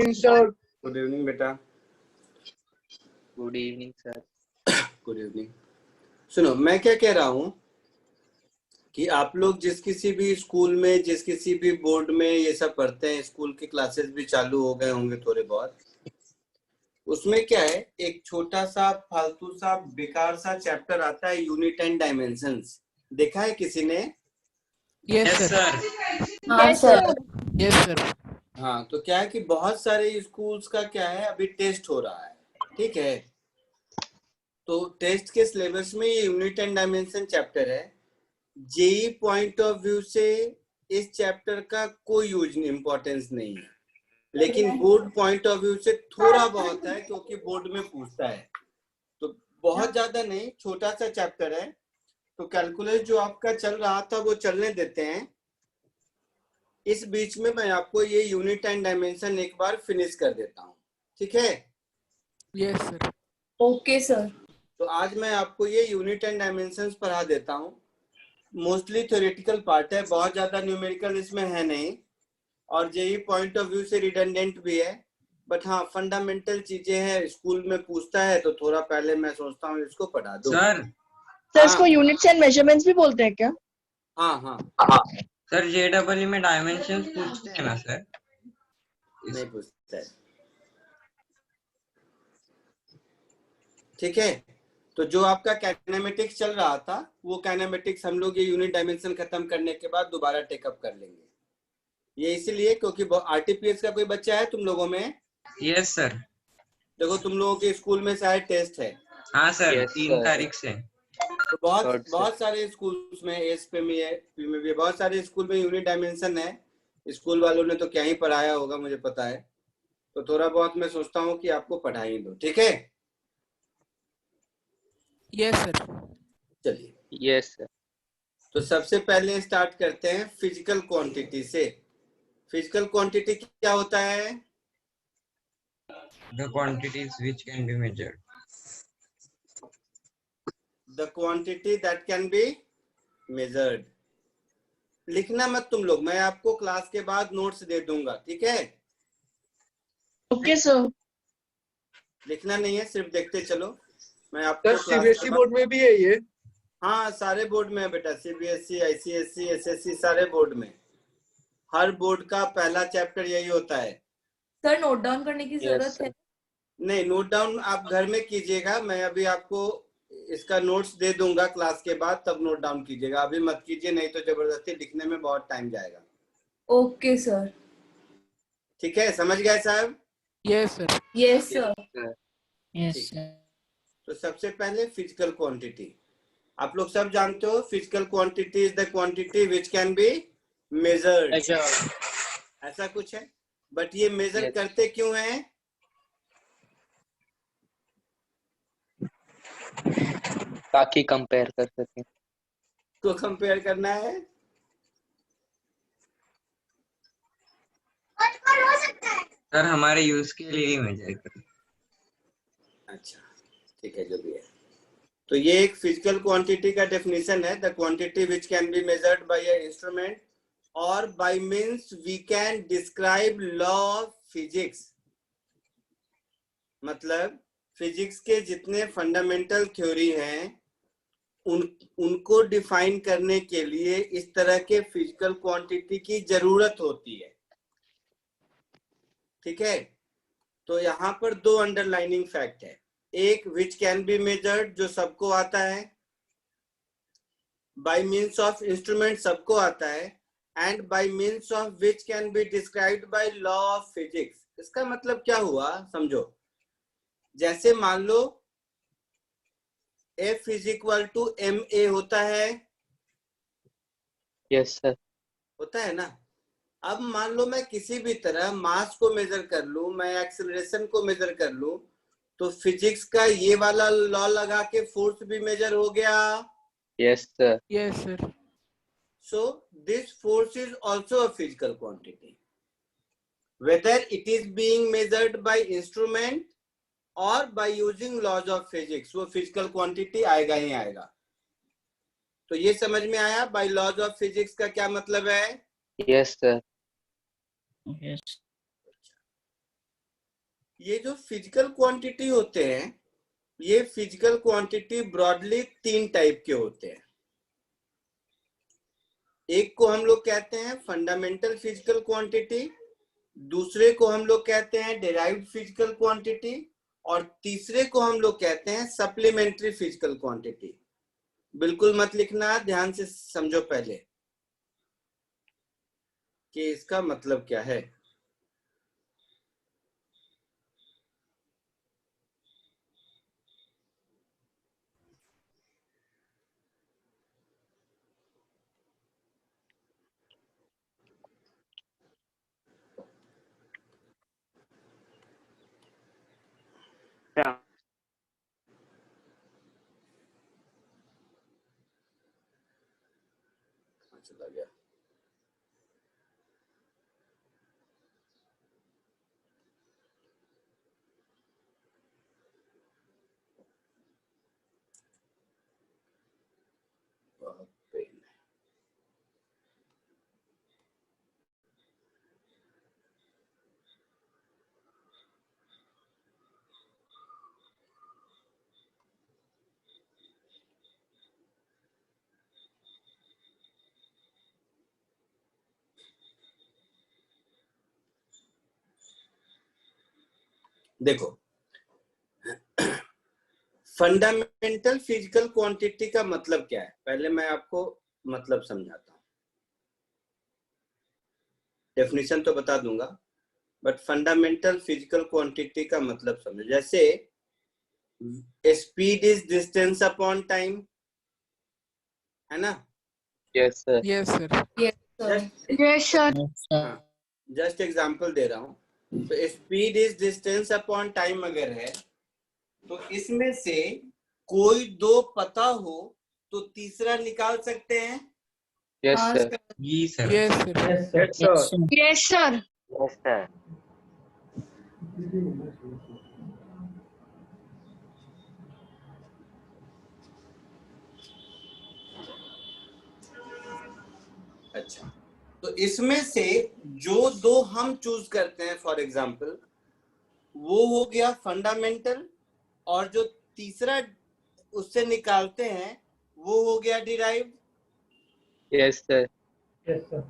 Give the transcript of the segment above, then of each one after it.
Sir. Good evening बेटा। Good evening sir. Good evening. सुनो, मैं क्या कह रहा हूँ कि आप लोग जिस किसी भी स्कूल में, जिस किसी भी बोर्ड में ये सब पढ़ते हैं, स्कूल के क्लासेस भी चालू हो गए होंगे थोड़े बहुत, उसमें क्या है, एक छोटा सा फालतू सा बेकार सा चैप्टर आता है, यूनिट एंड डायमेंशंस। देखा है किसी ने? Yes sir. हाँ सर। Yes sir. हाँ, तो क्या है कि बहुत सारे स्कूल्स का क्या है, अभी टेस्ट हो रहा है, ठीक है। तो टेस्ट के सिलेबस में ये यूनिट एंड डायमेंशन चैप्टर है। जेई पॉइंट ऑफ व्यू से इस चैप्टर का कोई यूज इम्पोर्टेंस नहीं है, लेकिन बोर्ड पॉइंट ऑफ व्यू से थोड़ा बहुत है, क्योंकि बोर्ड में पूछता है। तो बहुत ज्यादा नहीं, छोटा सा चैप्टर है। तो कैलकुलस जो आपका चल रहा था वो चलने देते हैं। इस बीच में मैं आपको ये यूनिट एंड डायमेंशन एक बार फिनिश कर देता हूँ, ठीक है? Yes sir. Okay sir. तो आज मैं आपको ये यूनिट एंड डायमेंशंस पढ़ा देता हूँ। मोस्टली थ्योरेटिकल पार्ट है, बहुत ज्यादा न्यूमेरिकल इसमें है नहीं, और जेई पॉइंट ऑफ व्यू से रिडंडेंट भी है। बट हाँ, फंडामेंटल चीजें हैं, स्कूल में पूछता है तो थोड़ा पहले मैं सोचता हूँ इसको पढ़ा दो। सर इसको यूनिट्स एंड मेजरमेंट्स भी बोलते हैं क्या? हाँ हाँ, सर जेडब्ल्यू में डायमेंशंस पूछते हैं ना सर? नहीं पूछता है, ठीक है। तो जो आपका काइनेमेटिक्स चल रहा था, वो काइनेमेटिक्स हम लोग ये यूनिट डायमेंशन खत्म करने के बाद दोबारा टेकअप कर लेंगे। ये इसीलिए क्योंकि आरटीपीएस का कोई बच्चा है तुम लोगों में? Yes sir. देखो, तुम लोगों के स्कूल में शायद टेस्ट है। हाँ सर, Yes, 3 sir. तारीख से। तो बहुत सारे स्कूल्स में, एस पे में है, पी में भी है, बहुत सारे स्कूल में यूनिट डायमेंशन है। स्कूल वालों ने तो क्या ही पढ़ाया होगा, मुझे पता है। तो थोड़ा बहुत मैं सोचता हूँ कि आपको पढ़ा ही दो, ठीक है? Yes sir. चलिए, यस सर। तो सबसे पहले स्टार्ट करते हैं फिजिकल क्वांटिटी से। फिजिकल क्वांटिटी क्या होता है? The quantities which can be measured. The quantity that can be measured. लिखना मत तुम लोग, मैं आपको क्लास के बाद नोट्स दे दूंगा, ठीक है? Okay sir. लिखना नहीं है, सिर्फ देखते चलो। मैं आपको सर सीबीएसई बोर्ड में भी है ये? हाँ, सारे बोर्ड में है बेटा, सीबीएसई, आईसीएसई, एसएससी, सारे बोर्ड में। हर बोर्ड का पहला चैप्टर यही होता है। सर नोट डाउन करने की जरूरत sir. है? नहीं, नोट डाउन आप घर में कीजिएगा, मैं अभी आपको इसका नोट्स दे दूंगा क्लास के बाद, तब नोट डाउन कीजिएगा। अभी मत कीजिए, नहीं तो जबरदस्ती लिखने में बहुत टाइम जाएगा। Okay sir. ठीक है, समझ गए साहब? Yes sir. Yes sir. Yes sir. तो सबसे पहले फिजिकल क्वांटिटी, आप लोग सब जानते हो, physical quantity is the quantity which can be measured. ऐसा कुछ है, बट ये मेजर Yes. करते क्यों हैं? ताकि कंपेयर कर सकें। तो कंपेयर करना है। सर हमारे यूज के लिए ही मेजर करें। अच्छा, ठीक है, जो भी है। तो ये एक फिजिकल क्वांटिटी का डेफिनेशन है, the quantity which can be measured by a instrument और by means we can describe law of physics. मतलब फिजिक्स के जितने फंडामेंटल थ्योरी हैं, उनको डिफाइन करने के लिए इस तरह के फिजिकल क्वांटिटी की जरूरत होती है, ठीक है? तो यहाँ पर दो अंडरलाइनिंग फैक्ट है। एक, विच कैन बी मेजर्ड, जो सबको आता है, बाय मीन्स ऑफ इंस्ट्रूमेंट सबको आता है, and by means of which can be described by law of physics. इसका मतलब क्या हुआ, समझो। जैसे मान लो F is equal to ma होता है, यस सर। होता है ना? अब मान लो मैं किसी भी तरह मास को मेजर कर लूं, मैं एक्सेलरेशन को मेजर कर लूं, तो फिजिक्स का ये वाला लॉ लगा के फोर्स भी मेजर हो गया। Yes sir. Yes sir. So this force is also a physical quantity, whether it is being measured by instrument or by using laws of physics, वो physical quantity आएगा ही आएगा। तो ये समझ में आया by laws of physics का क्या मतलब है? Yes sir. यस। ये जो फिजिकल क्वांटिटी होते हैं, ये फिजिकल क्वांटिटी ब्रॉडली 3 टाइप के होते हैं। एक को हम लोग कहते हैं फंडामेंटल फिजिकल क्वांटिटी, दूसरे को हम लोग कहते हैं डिराइव्ड फिजिकल क्वांटिटी, और तीसरे को हम लोग कहते हैं सप्लीमेंट्री फिजिकल क्वांटिटी। बिल्कुल मत लिखना, ध्यान से समझो पहले कि इसका मतलब क्या है। चला गया। बहुत पेन है। देखो, फंडामेंटल फिजिकल क्वांटिटी का मतलब क्या है, पहले मैं आपको मतलब समझाता हूं। डेफिनेशन तो बता दूंगा, बट फंडामेंटल फिजिकल क्वांटिटी का मतलब समझो। जैसे speed is distance upon time, है ना? Yes sir. Yes, sir. Yes, sir. Just example दे रहा हूं। तो speed is distance upon time अगर है, तो इसमें से कोई दो पता हो तो तीसरा निकाल सकते हैं। Yes sir. जी sir. Yes, sir. Yes, sir. Yes, sir. Yes sir. अच्छा, तो इसमें से जो दो हम चूज करते हैं, फॉर एग्जांपल, वो हो गया फंडामेंटल, और जो तीसरा उससे निकालते हैं वो हो गया derived. Yes sir. Yes, sir.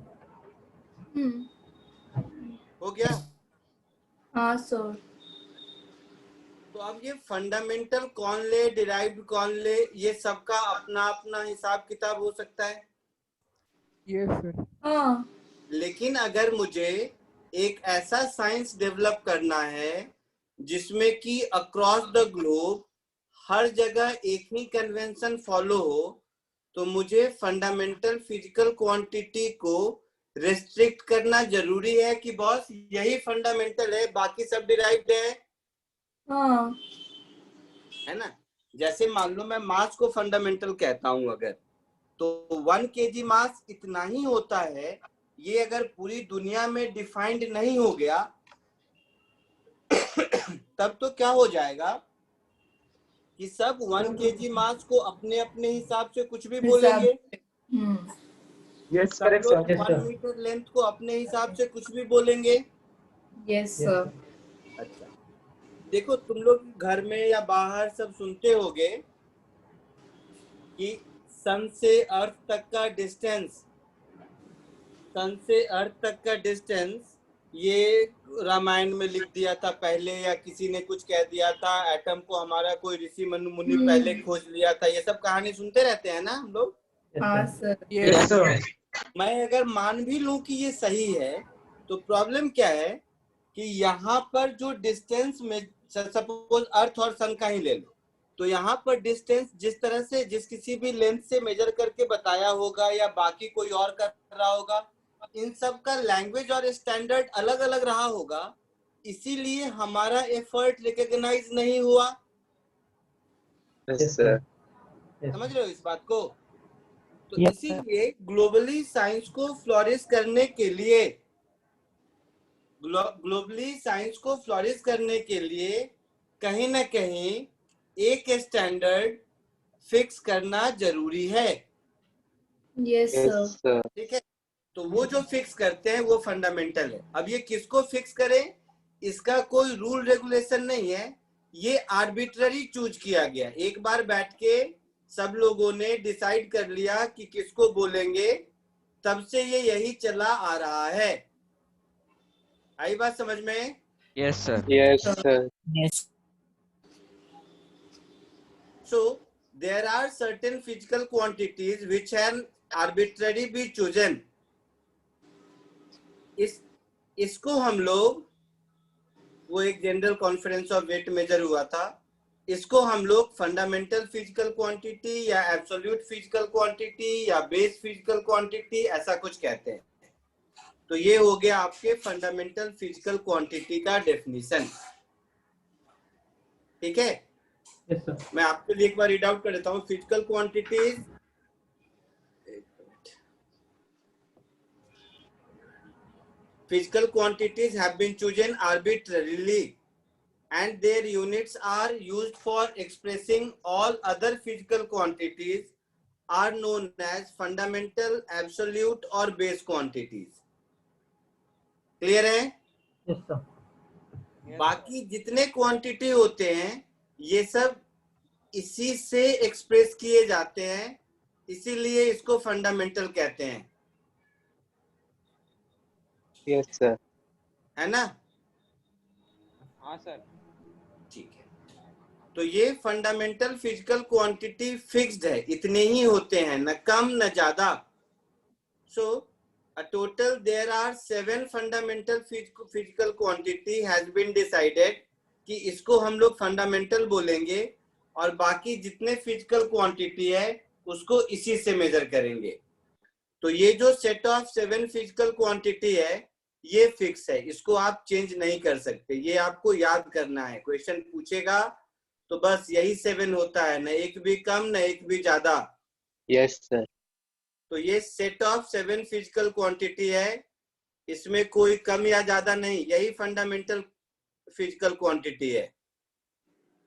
हो गया। हाँ सर। तो अब ये फंडामेंटल कौन ले, डिराइव्ड कौन ले, ये सबका अपना अपना हिसाब किताब हो सकता है। Yes, sir. हाँ। लेकिन अगर मुझे एक ऐसा साइंस डेवलप करना है जिसमें कि अक्रॉस द ग्लोब हर जगह एक ही कन्वेंशन फॉलो हो, तो मुझे फंडामेंटल फिजिकल क्वांटिटी को रेस्ट्रिक्ट करना जरूरी है कि बॉस यही फंडामेंटल है, बाकी सब डिराइव्ड है। हाँ। है ना? जैसे मान लो मैं मास को फंडामेंटल कहता हूं अगर, तो 1 kg मास इतना ही होता है। ये अगर पूरी दुनिया में डिफाइंड नहीं हो गया तब तो क्या हो जाएगा कि सब 1 kg मास को अपने अपने हिसाब से कुछ भी बोलेंगे। Yes, सब correct, sir. लोग Yes, 1 sir. मीटर लेंथ को अपने हिसाब से कुछ भी बोलेंगे। Yes sir. अच्छा, देखो तुम लोग घर में या बाहर सब सुनते होगे कि सन से अर्थ तक का डिस्टेंस, सन से अर्थ तक का डिस्टेंस ये रामायण में लिख दिया था पहले, या किसी ने कुछ कह दिया था, एटम को हमारा कोई ऋषि मुनि पहले खोज लिया था। ये सब कहानी सुनते रहते हैं ना हम लोग। हाँ sir. Yes, Yes, sir. sir. मैं अगर मान भी लूं कि ये सही है, तो प्रॉब्लम क्या है कि यहाँ पर जो डिस्टेंस में, सपोज अर्थ और सन का ही ले लो, तो यहाँ पर डिस्टेंस जिस तरह से जिस किसी भी लेंथ से मेजर करके बताया होगा या बाकी कोई और कर रहा होगा, इन सब का लैंग्वेज और स्टैंडर्ड अलग अलग रहा होगा, इसीलिए हमारा एफर्ट रिकॉग्नाइज नहीं हुआ। Yes sir. समझ रहे हो इस बात को? तो Yes, इसीलिए ग्लोबली साइंस को फ्लोरिश करने के लिए, ग्लोबली साइंस को फ्लोरिश करने के लिए कहीं ना कहीं एक स्टैंडर्ड फिक्स करना जरूरी है। Yes yes sir. सर। ठीक है, तो वो जो फिक्स करते हैं वो फंडामेंटल है। अब ये किसको फिक्स करें, इसका कोई रूल रेगुलेशन नहीं है, ये आर्बिट्ररी चूज किया गया। एक बार बैठ के सब लोगों ने डिसाइड कर लिया कि किसको बोलेंगे, तब से ये यही चला आ रहा है। आई बात समझ में? Yes, sir. Yes, sir. Yes. So there are certain physical quantities which can arbitrarily be chosen. इसको हम लोग, वो एक general conference of weight measure हुआ था, इसको हम लोग फंडामेंटल फिजिकल क्वांटिटी या एब्सोल्यूट फिजिकल क्वांटिटी या बेस फिजिकल क्वांटिटी ऐसा कुछ कहते हैं। तो ये हो गया आपके फंडामेंटल फिजिकल क्वांटिटी का डेफिनेशन। ठीक है, Yes, sir. मैं आपके लिए एक बार रीड आउट कर देता हूँ। Physical quantities, physical quantities have been chosen arbitrarily and their units are used for expressing all other physical quantities are known as fundamental, absolute or base quantities. Clear है? Yes, sir. बाकी जितने quantity होते हैं ये सब इसी से express किए जाते हैं, इसीलिए इसको फंडामेंटल कहते हैं। Yes, sir. है ना? हाँ सर। ठीक है, तो ये फंडामेंटल फिजिकल क्वांटिटी फिक्स्ड है, इतने ही होते हैं, न कम न ज्यादा। सो a total there are 7 fundamental physical quantity has been decided कि इसको हम लोग फंडामेंटल बोलेंगे और बाकी जितने फिजिकल क्वांटिटी है उसको इसी से मेजर करेंगे। तो ये जो सेट ऑफ 7 फिजिकल क्वांटिटी है ये फिक्स है, इसको आप चेंज नहीं कर सकते, ये आपको याद करना है। क्वेश्चन पूछेगा तो बस यही 7 होता है, न एक भी कम न एक भी ज्यादा। Yes, sir. तो ये सेट ऑफ 7 फिजिकल क्वांटिटी है, इसमें कोई कम या ज्यादा नहीं, यही फंडामेंटल फिजिकल क्वांटिटी है।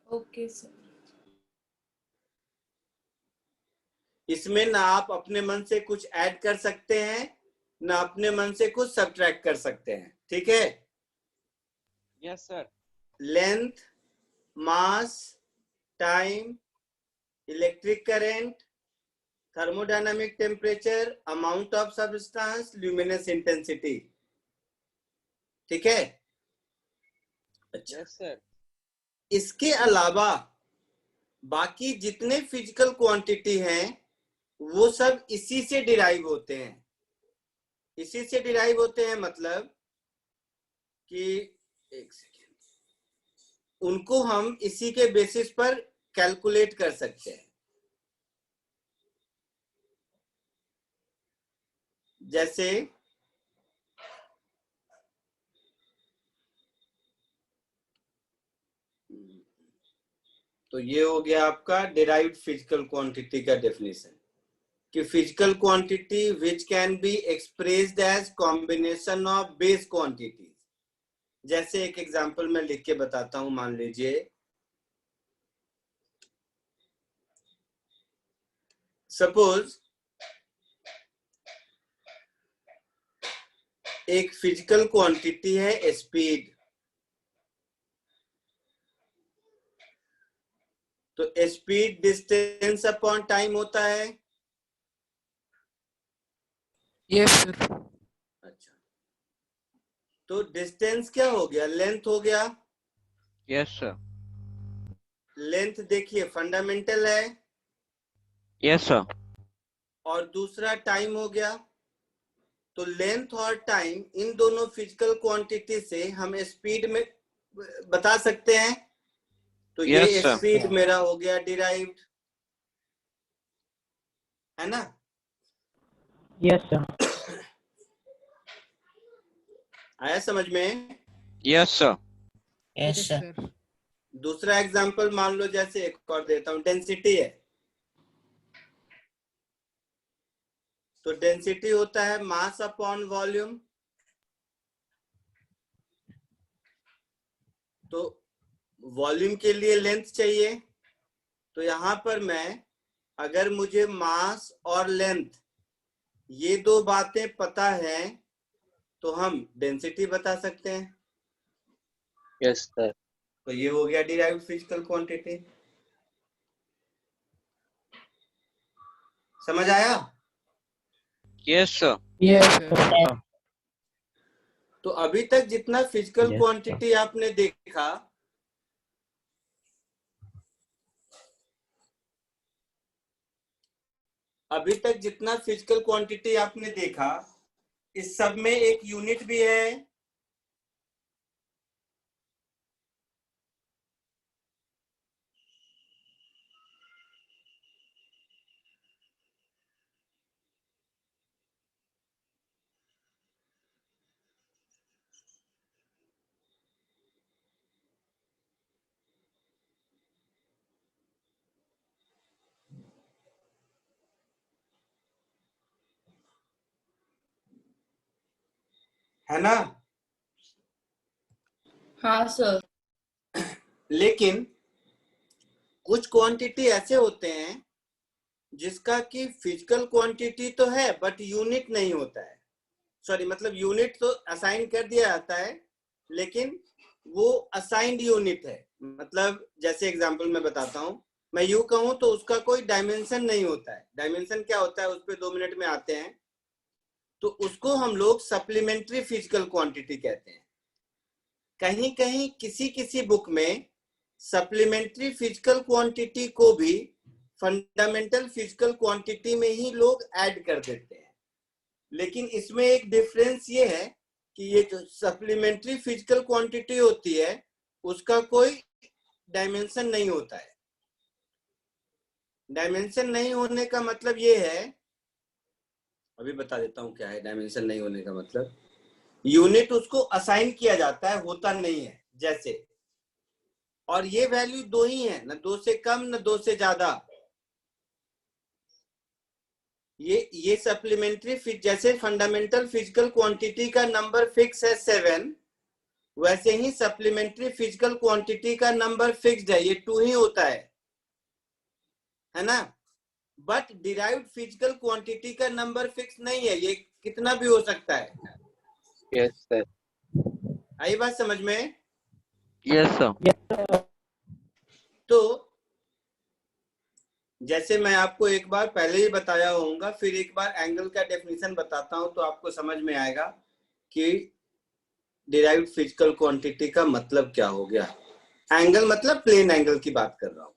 Okay, sir. इसमें ना आप अपने मन से कुछ ऐड कर सकते हैं ना अपने मन से कुछ सब्ट्रैक्ट कर सकते हैं। ठीक है? Yes, sir. Length, mass, time, electric current, thermodynamic temperature, amount of substance, luminous intensity. ठीक है? अच्छा, Yes, sir. इसके अलावा बाकी जितने फिजिकल क्वांटिटी हैं वो सब इसी से डिराइव होते हैं। इसी से डिराइव होते हैं मतलब कि एक सेकेंड, उनको हम इसी के बेसिस पर कैलकुलेट कर सकते हैं। जैसे तो ये हो गया आपका डिराइव्ड फिजिकल क्वांटिटी का डेफिनेशन कि physical quantity which can be expressed as combination of base quantities. जैसे एक एग्जांपल मैं लिख के बताता हूं, मान लीजिए सपोज एक फिजिकल क्वांटिटी है स्पीड, तो स्पीड डिस्टेंस अपॉन टाइम होता है। Yes, sir. अच्छा, तो डिस्टेंस क्या हो गया? लेंथ हो गया। Yes, sir. लेंथ देखिए फंडामेंटल है। Yes, sir. और दूसरा टाइम हो गया। तो लेंथ और टाइम इन दोनों फिजिकल क्वांटिटी से हम स्पीड में बता सकते हैं। तो Yes, ये sir. स्पीड मेरा हो गया डिराइव्ड, है ना? Yes, sir. आया समझ में? Yes, sir. Yes, sir. दूसरा एग्जांपल मान लो, जैसे एक और देता हूं, डेंसिटी है। तो डेंसिटी होता है मास अपॉन वॉल्यूम। तो वॉल्यूम के लिए लेंथ चाहिए, तो यहां पर मैं, अगर मुझे मास और लेंथ ये दो बातें पता है तो हम डेंसिटी बता सकते हैं। Yes, sir. तो ये हो गया डिराइव्ड फिजिकल क्वांटिटी। समझ आया? Yes, sir. Yes, sir. तो अभी तक जितना फिजिकल Yes, क्वांटिटी आपने देखा, अभी तक जितना फिजिकल क्वांटिटी आपने देखा, इस सब में एक यूनिट भी है, है ना? हाँ सर। लेकिन कुछ क्वांटिटी ऐसे होते हैं जिसका कि फिजिकल क्वांटिटी तो है बट यूनिट नहीं होता है। सॉरी, मतलब यूनिट तो असाइन कर दिया जाता है लेकिन वो असाइंड यूनिट है। मतलब जैसे एग्जांपल मैं बताता हूँ, मैं यूं कहूँ तो उसका कोई डायमेंशन नहीं होता है। डायमेंशन क्या होता है उस पर 2 मिनट में आते हैं। तो उसको हम लोग सप्लीमेंट्री फिजिकल क्वांटिटी कहते हैं। कहीं कहीं किसी किसी बुक में सप्लीमेंट्री फिजिकल क्वांटिटी को भी फंडामेंटल फिजिकल क्वांटिटी में ही लोग ऐड कर देते हैं। लेकिन इसमें एक डिफरेंस ये है कि ये जो सप्लीमेंट्री फिजिकल क्वांटिटी होती है उसका कोई डायमेंशन नहीं होता है। डायमेंशन नहीं होने का मतलब ये है, अभी बता देता हूं क्या है डायमेंशन नहीं होने का मतलब। यूनिट उसको असाइन किया जाता है, होता नहीं है जैसे। और ये वैल्यू 2 ही है, न 2 से कम न 2 से ज्यादा। ये सप्लीमेंट्री जैसे फंडामेंटल फिजिकल क्वांटिटी का नंबर फिक्स है 7, वैसे ही सप्लीमेंट्री फिजिकल क्वांटिटी का नंबर फिक्स्ड है, ये 2 ही होता है ना? बट डिराइव्ड फिजिकल क्वांटिटी का नंबर फिक्स नहीं है, ये कितना भी हो सकता है। Yes, sir. आई बात समझ में? Yes, sir. तो जैसे मैं आपको एक बार पहले ही बताया होऊंगा, फिर एक बार एंगल का डेफिनेशन बताता हूं तो आपको समझ में आएगा कि डिराइव्ड फिजिकल क्वांटिटी का मतलब क्या हो गया। एंगल मतलब प्लेन एंगल की बात कर रहा हूं।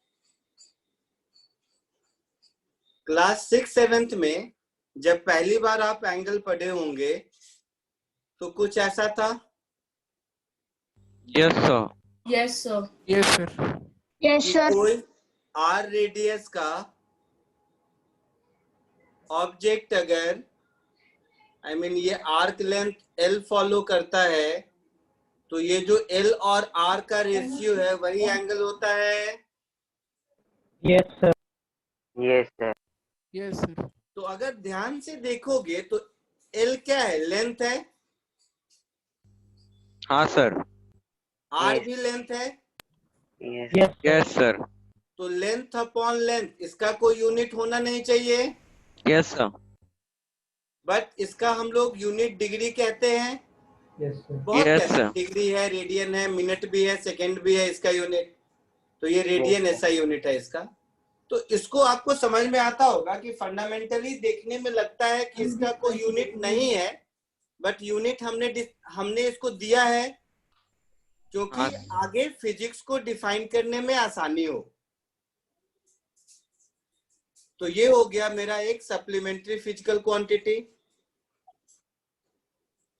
क्लास 6-7 में जब पहली बार आप एंगल पढ़े होंगे तो कुछ ऐसा था। Yes, sir. Yes sir. Yes, sir. कि कोई आर रेडियस का ऑब्जेक्ट अगर ये आर्क लेंथ एल फॉलो करता है तो ये जो एल और आर का रेशियो है वही एंगल होता है। Yes, sir. Yes, sir. Yes, sir. तो अगर ध्यान से देखोगे तो एल क्या है? लेंथ है। हाँ sir. R Yes. भी लेंथ है। Yes. Yes, sir. Yes, sir. तो लेंथ अपॉन लेंथ, इसका कोई यूनिट होना नहीं चाहिए, Yes, sir. बट इसका हम लोग यूनिट डिग्री कहते हैं। Yes, sir. बहुत Yes, कहते हैं, sir. डिग्री है, रेडियन है, मिनट भी है, सेकंड भी है इसका यूनिट। तो ये रेडियन Yes, sir. ऐसा यूनिट है इसका। तो इसको आपको समझ में आता होगा कि फंडामेंटली देखने में लगता है कि इसका कोई यूनिट नहीं है, बट यूनिट हमने इसको दिया है क्योंकि हाँ। आगे फिजिक्स को डिफाइन करने में आसानी हो। तो ये हो गया मेरा एक सप्लीमेंट्री फिजिकल क्वांटिटी।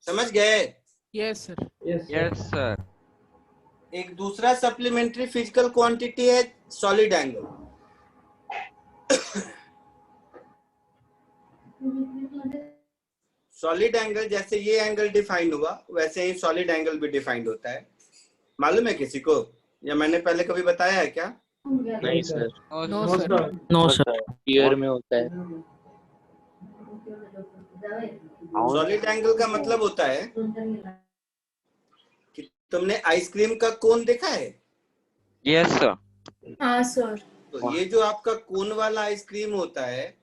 समझ गए? Yes, sir. Yes, sir. Yes, sir. एक दूसरा सप्लीमेंट्री फिजिकल क्वांटिटी है सॉलिड एंगल। सॉलिड एंगल जैसे ये एंगल डिफाइन हुआ वैसे ही सॉलिड एंगल भी डिफाइंड होता है। मालूम है किसी को, या मैंने पहले कभी बताया है क्या? नहीं sir. No, No, sir. sir. No sir. Year में होता है। सॉलिड एंगल का मतलब होता है कि तुमने आइसक्रीम का कोन देखा है? Yes, sir. हाँ सर। तो ये जो आपका कोन वाला आइसक्रीम होता है,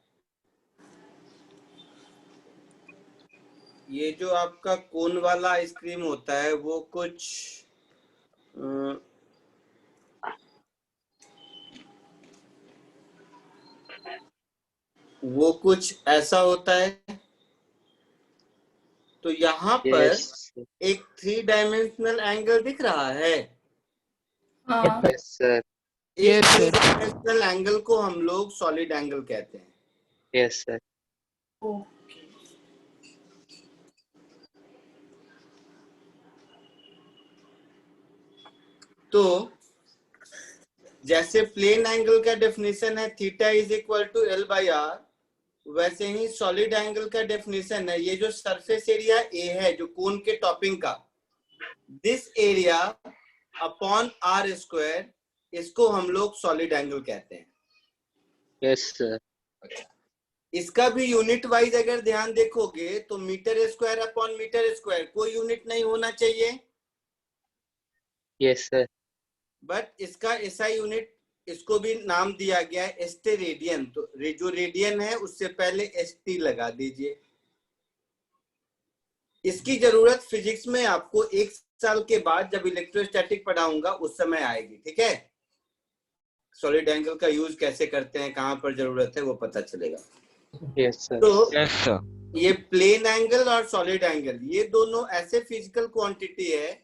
ये जो आपका कोन वाला आइसक्रीम होता है वो कुछ वो कुछ ऐसा होता है। तो यहाँ पर यस एक 3 डायमेंशनल एंगल दिख रहा है। हाँ यस सर इस Yes, 3 sir. डायमेंशनल एंगल को हम लोग सॉलिड एंगल कहते हैं। यस सर तो जैसे प्लेन एंगल का डेफिनेशन है theta is equal to L by R, वैसे ही सॉलिड एंगल का डेफिनेशन है, ये जो सरफेस एरिया ए है जो कोन के टॉपिंग का, this area upon R square, इसको हम लोग सॉलिड एंगल कहते हैं। यस सर इसका भी यूनिट वाइज अगर ध्यान देखोगे तो metre square upon metre square, कोई यूनिट नहीं होना चाहिए, यस सर बट इसका ऐसा यूनिट, इसको भी नाम दिया गया है एस्टे रेडियन। तो जो रेडियन है उससे पहले एसटी लगा दीजिए। इसकी जरूरत फिजिक्स में आपको 1 साल के बाद जब इलेक्ट्रोस्टैटिक पढ़ाऊंगा उस समय आएगी, ठीक है। सॉलिड एंगल का यूज कैसे करते हैं, कहां पर जरूरत है, वो पता चलेगा। यस सर तो Yes, sir. ये प्लेन एंगल और सॉलिड एंगल, ये दोनों ऐसे फिजिकल क्वांटिटी है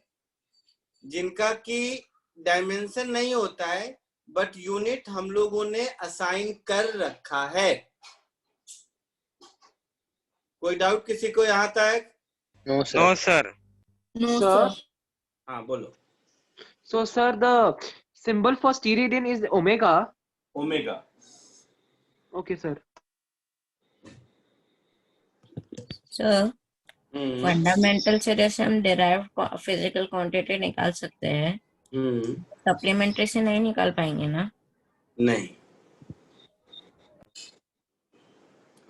जिनका की डायमेंशन नहीं होता है, बट यूनिट हम लोगों ने असाइन कर रखा है। कोई डाउट किसी को यहाँ तक? No sir No, sir. No Sir? Sir हाँ बोलो। So, sir, the symbol for steradian is omega. Omega. Okay, sir. Sir fundamental से जैसे हम डिराइव्ड फिजिकल क्वांटिटी निकाल सकते हैं, सप्लीमेंट्री से नहीं निकाल पाएंगे ना? नहीं,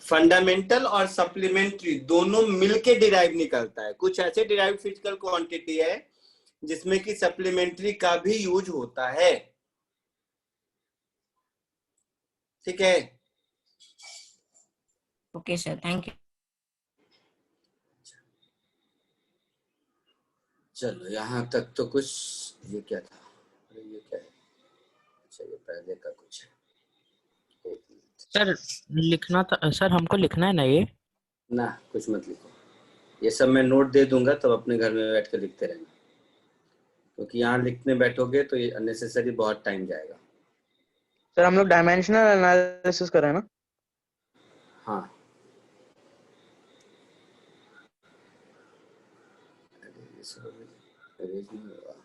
फंडामेंटल और सप्लीमेंट्री दोनों मिलके डिराइव निकलता है। कुछ ऐसे डिराइव फिजिकल क्वांटिटी है जिसमें कि सप्लीमेंट्री का भी यूज होता है, ठीक है। Okay sir, thank you. चलो यहाँ तक तो कुछ, ये क्या था, अरे ये क्या है, अच्छा ये पहले का कुछ है। एक मिनट। सर लिखना था सर, हमको लिखना है ना ये? ना कुछ मत लिखो, ये सब मैं नोट दे दूंगा, तब अपने घर में बैठ कर लिखते रहना, क्योंकि यहाँ लिखने बैठोगे तो ये अननेसेसरी बहुत टाइम जाएगा। सर हम लोग डायमेंशनल एनालिसिस कर रहे हैं ना? हाँ ये सब erase नहीं होगा।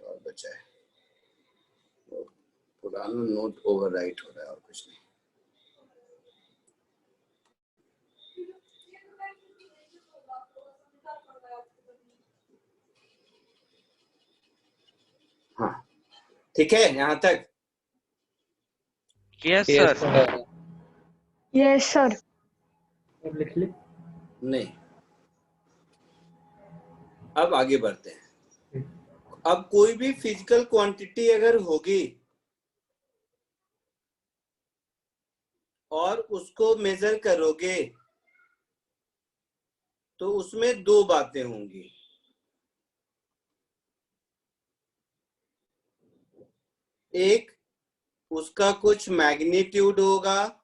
और बचा है, वो पुराना नोट ओवरराइट हो रहा है और कुछ नहीं। हाँ ठीक है यहाँ तक। Yes, yes sir. Sir yes sir. लिख ली। नहीं, अब आगे बढ़ते हैं। अब कोई भी फिजिकल क्वांटिटी अगर होगी और उसको मेजर करोगे तो उसमें 2 बातें होंगी। एक, उसका कुछ मैग्नीट्यूड होगा,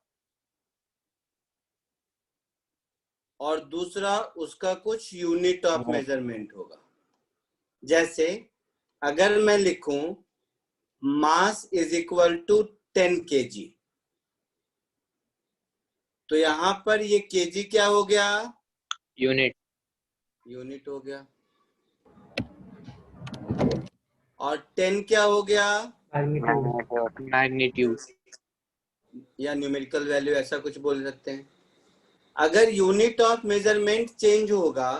और दूसरा उसका कुछ यूनिट ऑफ मेजरमेंट होगा। जैसे अगर मैं लिखूं mass is equal to 10 kg, तो यहां पर ये kg क्या हो गया? यूनिट यूनिट हो गया। और 10 क्या हो गया? मैग्नीट्यूड या न्यूमेरिकल वैल्यू, ऐसा कुछ बोल सकते हैं। अगर यूनिट ऑफ मेजरमेंट चेंज होगा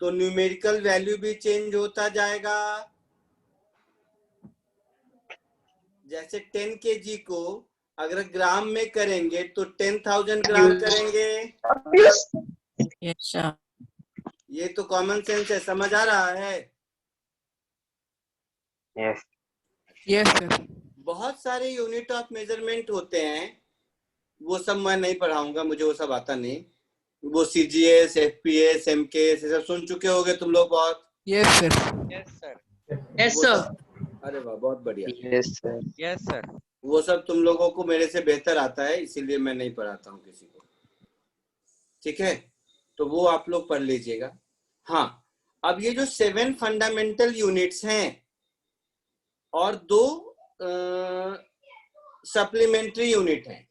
तो न्यूमेरिकल वैल्यू भी चेंज होता जाएगा जैसे 10 kg को अगर ग्राम में करेंगे तो 10,000 ग्राम करेंगे। Yes, sir. ये तो कॉमन सेंस है, समझ आ रहा है? Yes. Yes, sir. बहुत सारे यूनिट ऑफ मेजरमेंट होते हैं, वो सब मैं नहीं पढ़ाऊंगा, मुझे वो सब आता नहीं। वो CGS, FPS, MKS ये सब सुन चुके होगे तुम लोग बहुत। Yes, sir. Yes, sir. Yes, वो sir. सब- अरे वाह, बहुत बढ़िया। Yes, sir. Yes, sir. वो सब तुम लोगों को मेरे से बेहतर आता है, इसीलिए मैं नहीं पढ़ाता हूँ किसी को, ठीक है? तो वो आप लोग पढ़ लीजिएगा। हाँ, अब ये जो 7 फंडामेंटल यूनिट्स हैं और 2 सप्लीमेंट्री यूनिट हैं,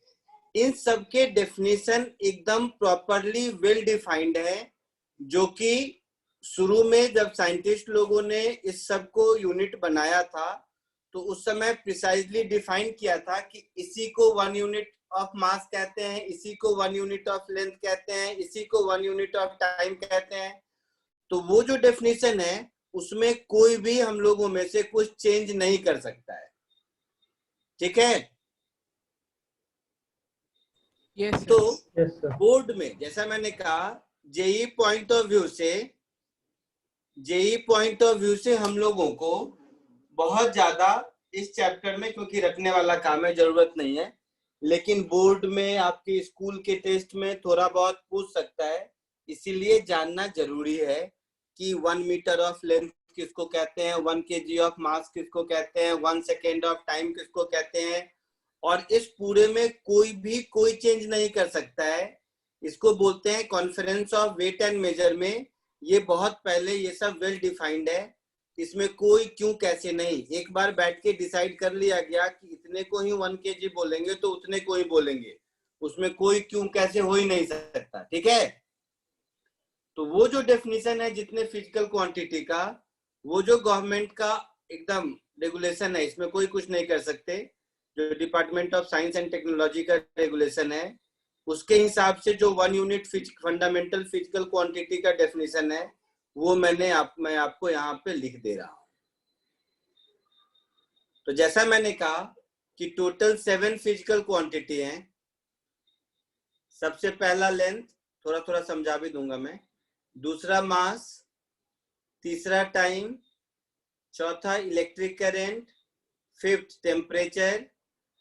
इन सब के डेफिनेशन एकदम प्रॉपरली वेल डिफाइंड है, जो कि शुरू में जब साइंटिस्ट लोगों ने इस सब को यूनिट बनाया था तो उस समय प्रिसाइजली डिफाइन किया था कि इसी को 1 यूनिट ऑफ मास कहते हैं, इसी को 1 यूनिट ऑफ लेंथ कहते हैं, इसी को 1 यूनिट ऑफ टाइम कहते हैं। तो वो जो डेफिनेशन है उसमें कोई भी हम लोगों में से कुछ चेंज नहीं कर सकता है, ठीक है? Yes, sir. तो बोर्ड में जैसा मैंने कहा, जेई पॉइंट ऑफ व्यू से हम लोगों को बहुत ज्यादा इस चैप्टर में, क्योंकि रखने वाला काम है, जरूरत नहीं है, लेकिन बोर्ड में आपके स्कूल के टेस्ट में थोड़ा बहुत पूछ सकता है, इसीलिए जानना जरूरी है कि 1 मीटर ऑफ लेंथ किसको कहते हैं, 1 kg ऑफ मास किसको कहते हैं, 1 सेकेंड ऑफ टाइम किसको कहते हैं, और इस पूरे में कोई चेंज नहीं कर सकता है। इसको बोलते हैं conference of weight and measure में। ये बहुत पहले ये सब वेल डिफाइंड है, इसमें कोई क्यों कैसे नहीं, एक बार बैठ के डिसाइड कर लिया गया कि इतने को ही 1 kg बोलेंगे तो उतने को ही बोलेंगे, उसमें कोई क्यों कैसे हो ही नहीं सकता, ठीक है? तो वो जो डेफिनेशन है जितने फिजिकल क्वांटिटी का, वो जो गवर्नमेंट का एकदम रेगुलेशन है, इसमें कोई कुछ नहीं कर सकते, जो department of science and technology का रेगुलेशन है, उसके हिसाब से जो 1 यूनिट फंडामेंटल फिजिकल क्वांटिटी का डेफिनेशन है, वो मैं आपको यहाँ पे लिख दे रहा हूँ। तो जैसा मैंने कहा कि टोटल 7 फिजिकल क्वांटिटी हैं। सबसे पहला लेंथ, थोड़ा समझा भी दूंगा मैं, दूसरा मास, तीसरा टाइम, चौथा electric current, 5th temperature,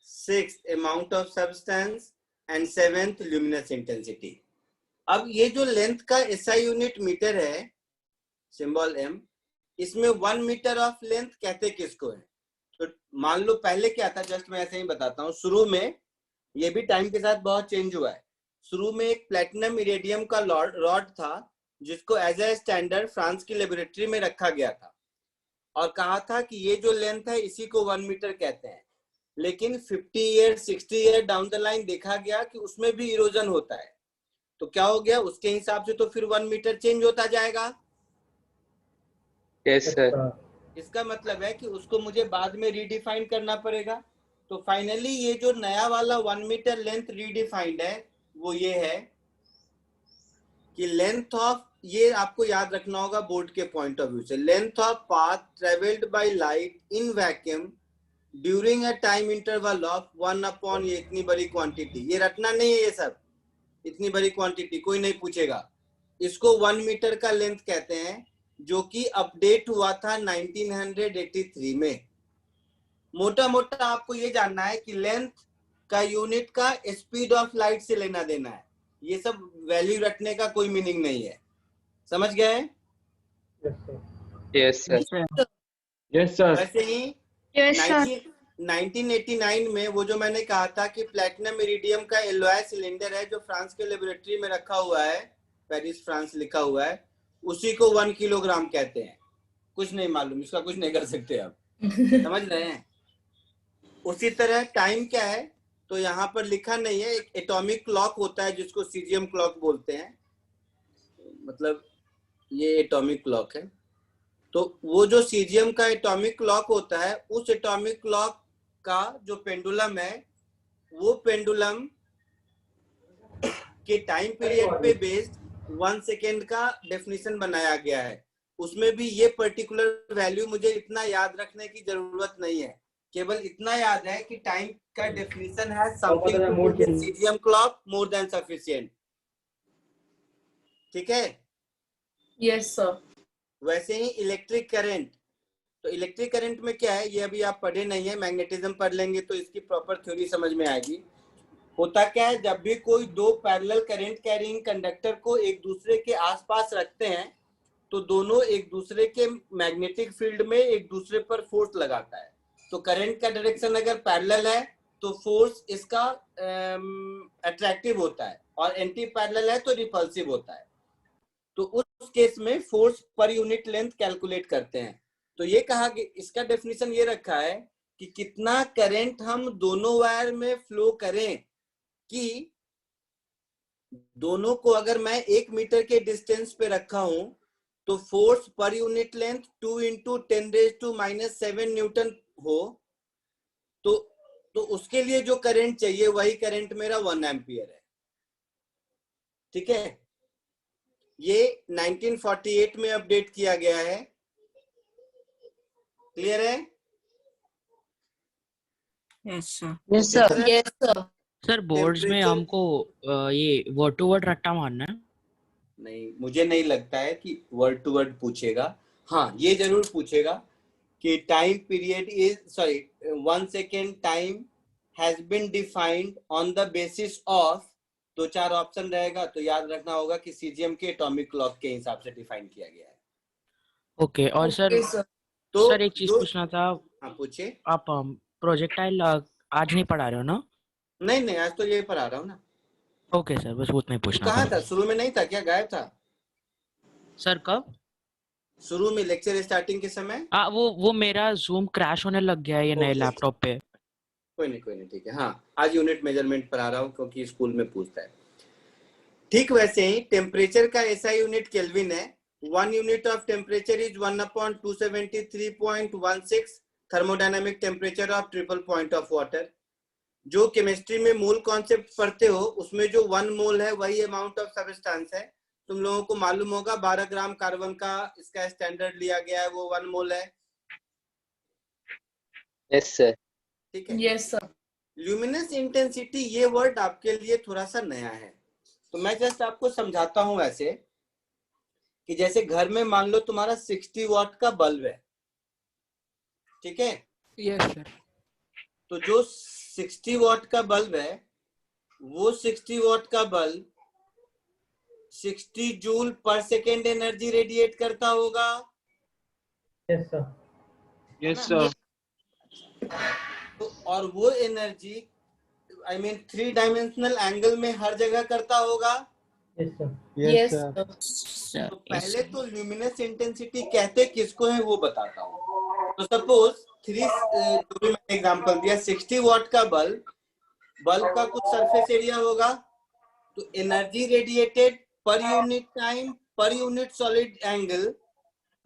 6th amount of substance and 7th luminous intensity. अब ये जो लेंथ का SI यूनिट मीटर है, सिंबल M, इसमें 1 मीटर ऑफ लेंथ कहते किसको है? तो मान लो पहले क्या था, जस्ट मैं ऐसे ही बताता हूँ। शुरू में, ये भी टाइम के साथ बहुत चेंज हुआ है, शुरू में एक प्लेटिनम इरेडियम का रॉड था जिसको एज ए स्टैंडर्ड फ्रांस की लेबोरेटरी में रखा गया था और कहा था कि ये जो लेंथ है इसी को 1 मीटर कहते हैं। लेकिन 50 year 60 year down the line देखा गया कि उसमें भी इरोजन होता है, तो क्या हो गया, उसके हिसाब से तो फिर 1 मीटर चेंज होता जाएगा। Yes, sir. इसका मतलब है कि उसको मुझे बाद में रीडिफाइन करना पड़ेगा। तो फाइनली ये जो नया वाला 1 मीटर लेंथ रीडिफाइंड है वो ये है कि लेंथ ऑफ, ये आपको याद रखना होगा बोर्ड के पॉइंट ऑफ व्यू से, length of path travelled by light in vacuum during a time interval of 1/, ये इतनी बड़ी क्वांटिटी, ये रटना नहीं है, ये सब इतनी बड़ी क्वांटिटी कोई नहीं पूछेगा। इसको 1 मीटर का लेंथ कहते हैं, जो कि अपडेट हुआ था 1983 में। मोटा मोटा आपको ये जानना है कि लेंथ का यूनिट का स्पीड ऑफ लाइट से लेना देना है, ये सब वैल्यू रखने का कोई मीनिंग नहीं है, समझ गए? Yes, sir. Yes, sir. वैसे ही 1989 में वो जो मैंने कहा था कि प्लेटिनम इरिडियम का एलॉय सिलेंडर है जो फ्रांस के लेबोरेटरी में रखा हुआ है, पेरिस फ्रांस लिखा हुआ है, उसी को 1 किलोग्राम कहते हैं। कुछ नहीं मालूम, इसका कुछ नहीं कर सकते आप, समझ रहे हैं? उसी तरह टाइम क्या है, तो यहाँ पर लिखा नहीं है, एक एटॉमिक क्लॉक होता है जिसको सीजियम क्लॉक बोलते हैं, मतलब ये एटॉमिक क्लॉक है। तो वो जो सीजियम का एटॉमिक क्लॉक होता है, उस एटॉमिक क्लॉक का जो पेंडुलम है, वो पेंडुलम के टाइम पीरियड पे बेस्ड 1 सेकेंड का डेफिनेशन बनाया गया है। उसमें भी ये पर्टिकुलर वैल्यू मुझे इतना याद रखने की जरूरत नहीं है, केवल इतना याद है कि टाइम का डेफिनेशन है समथिंग सीरियम क्लॉक मोर देन सफिशिएंट। ठीक है। Yes sir. वैसे ही इलेक्ट्रिक करंट, तो इलेक्ट्रिक करंट में क्या है, ये अभी आप पढ़े नहीं है, मैग्नेटिज्म पढ़ लेंगे तो इसकी प्रॉपर थ्योरी समझ में आएगी। होता क्या है, जब भी कोई दो पैरेलल करंट कैरिंग कंडक्टर को एक दूसरे के आसपास रखते हैं तो दोनों एक दूसरे के मैग्नेटिक फील्ड में एक दूसरे पर फोर्स लगाता है। तो करंट का डायरेक्शन अगर पैरेलल है तो फोर्स इसका अट्रैक्टिव होता है, और एंटी पैरेलल है तो रिपल्सिव होता है। तो उस केस में force per unit length calculate करते हैं। तो ये कहा कि इसका डेफिनेशन ये रखा है कि कितना करंट हम दोनों वायर में फ्लो करें, कि दोनों को अगर मैं 1 मीटर के डिस्टेंस पे रखा हूं तो force per unit length 2 × 10⁻⁷ Newton हो, तो उसके लिए जो करंट चाहिए वही करंट मेरा 1 एम्पियर है। ठीक है। ये 1948 में अपडेट किया गया है। क्लियर है? Yes sir. Yes sir. Yes sir. Sir boards में Temperature- हमको ये वर्ड टू वर्ड रट्टा मारना है। नहीं, मुझे नहीं लगता है कि वर्ड टू वर्ड पूछेगा। हाँ, ये जरूर पूछेगा कि time period is 1 second time has been defined on the basis of, 2-4 option रहेगा तो याद रखना होगा कि सीजीएम के एटॉमिक क्लॉक के हिसाब से डिफाइन किया गया है। ओके। और सर तो सर एक चीज पूछना था। हाँ, पूछिए। आप प्रोजेक्टाइल आज नहीं पढ़ा रहे हो ना? नहीं, आज तो यही पढ़ा रहा हूँ ना। ओके सर, बस उतना ही पूछना कहाँ था। था? शुरू में नहीं था क्या? गायब था सर कब? शुरू में लेक्चर स्टार्टिंग के समय। वो मेरा जूम क्रैश होने लग गया है ये नए ओके। लैपटॉप पे। कोई नहीं, ठीक है। हाँ, आज यूनिट मेजरमेंट पर आ रहा हूँ क्योंकि स्कूल में पूछता है। ठीक वैसे ही टेम्परेचर का ऐसा यूनिट केल्विन है। 1 unit of temperature is 1/273.16 thermodynamic temperature of triple point of water. जो केमिस्ट्री में मोल कॉन्सेप्ट पढ़ते हो उसमें जो 1 मोल है वही अमाउंट ऑफ सब्सटेंस है। तुम लोगों को मालूम होगा 12 ग्राम कार्बन का इसका स्टैंडर्ड लिया गया है, वो 1 मोल है। Yes sir. ठीक है। Yes sir. ल्यूमिनस इंटेंसिटी, ये वर्ड आपके लिए थोड़ा सा नया है, तो मैं जस्ट आपको समझाता हूं ऐसे कि जैसे घर में मान लो तुम्हारा 60 वॉट का बल्ब है। ठीक है। Yes sir. तो जो 60 वॉट का बल्ब है वो 60 वॉट का बल्ब 60 जूल पर सेकेंड एनर्जी रेडिएट करता होगा। Yes sir. Yes sir. तो और वो energy I mean 3 dimensional angle में हर जगह करता होगा। Yes sir. यस सर तो पहले तो ल्यूमिनस इंटेंसिटी कहते किसको है वो बताता हूँ। तो सपोज 3 जो भी मैंने एग्जांपल दिया, 60 वॉट का बल्ब का कुछ सरफेस एरिया होगा, तो energy radiated per unit time per unit solid angle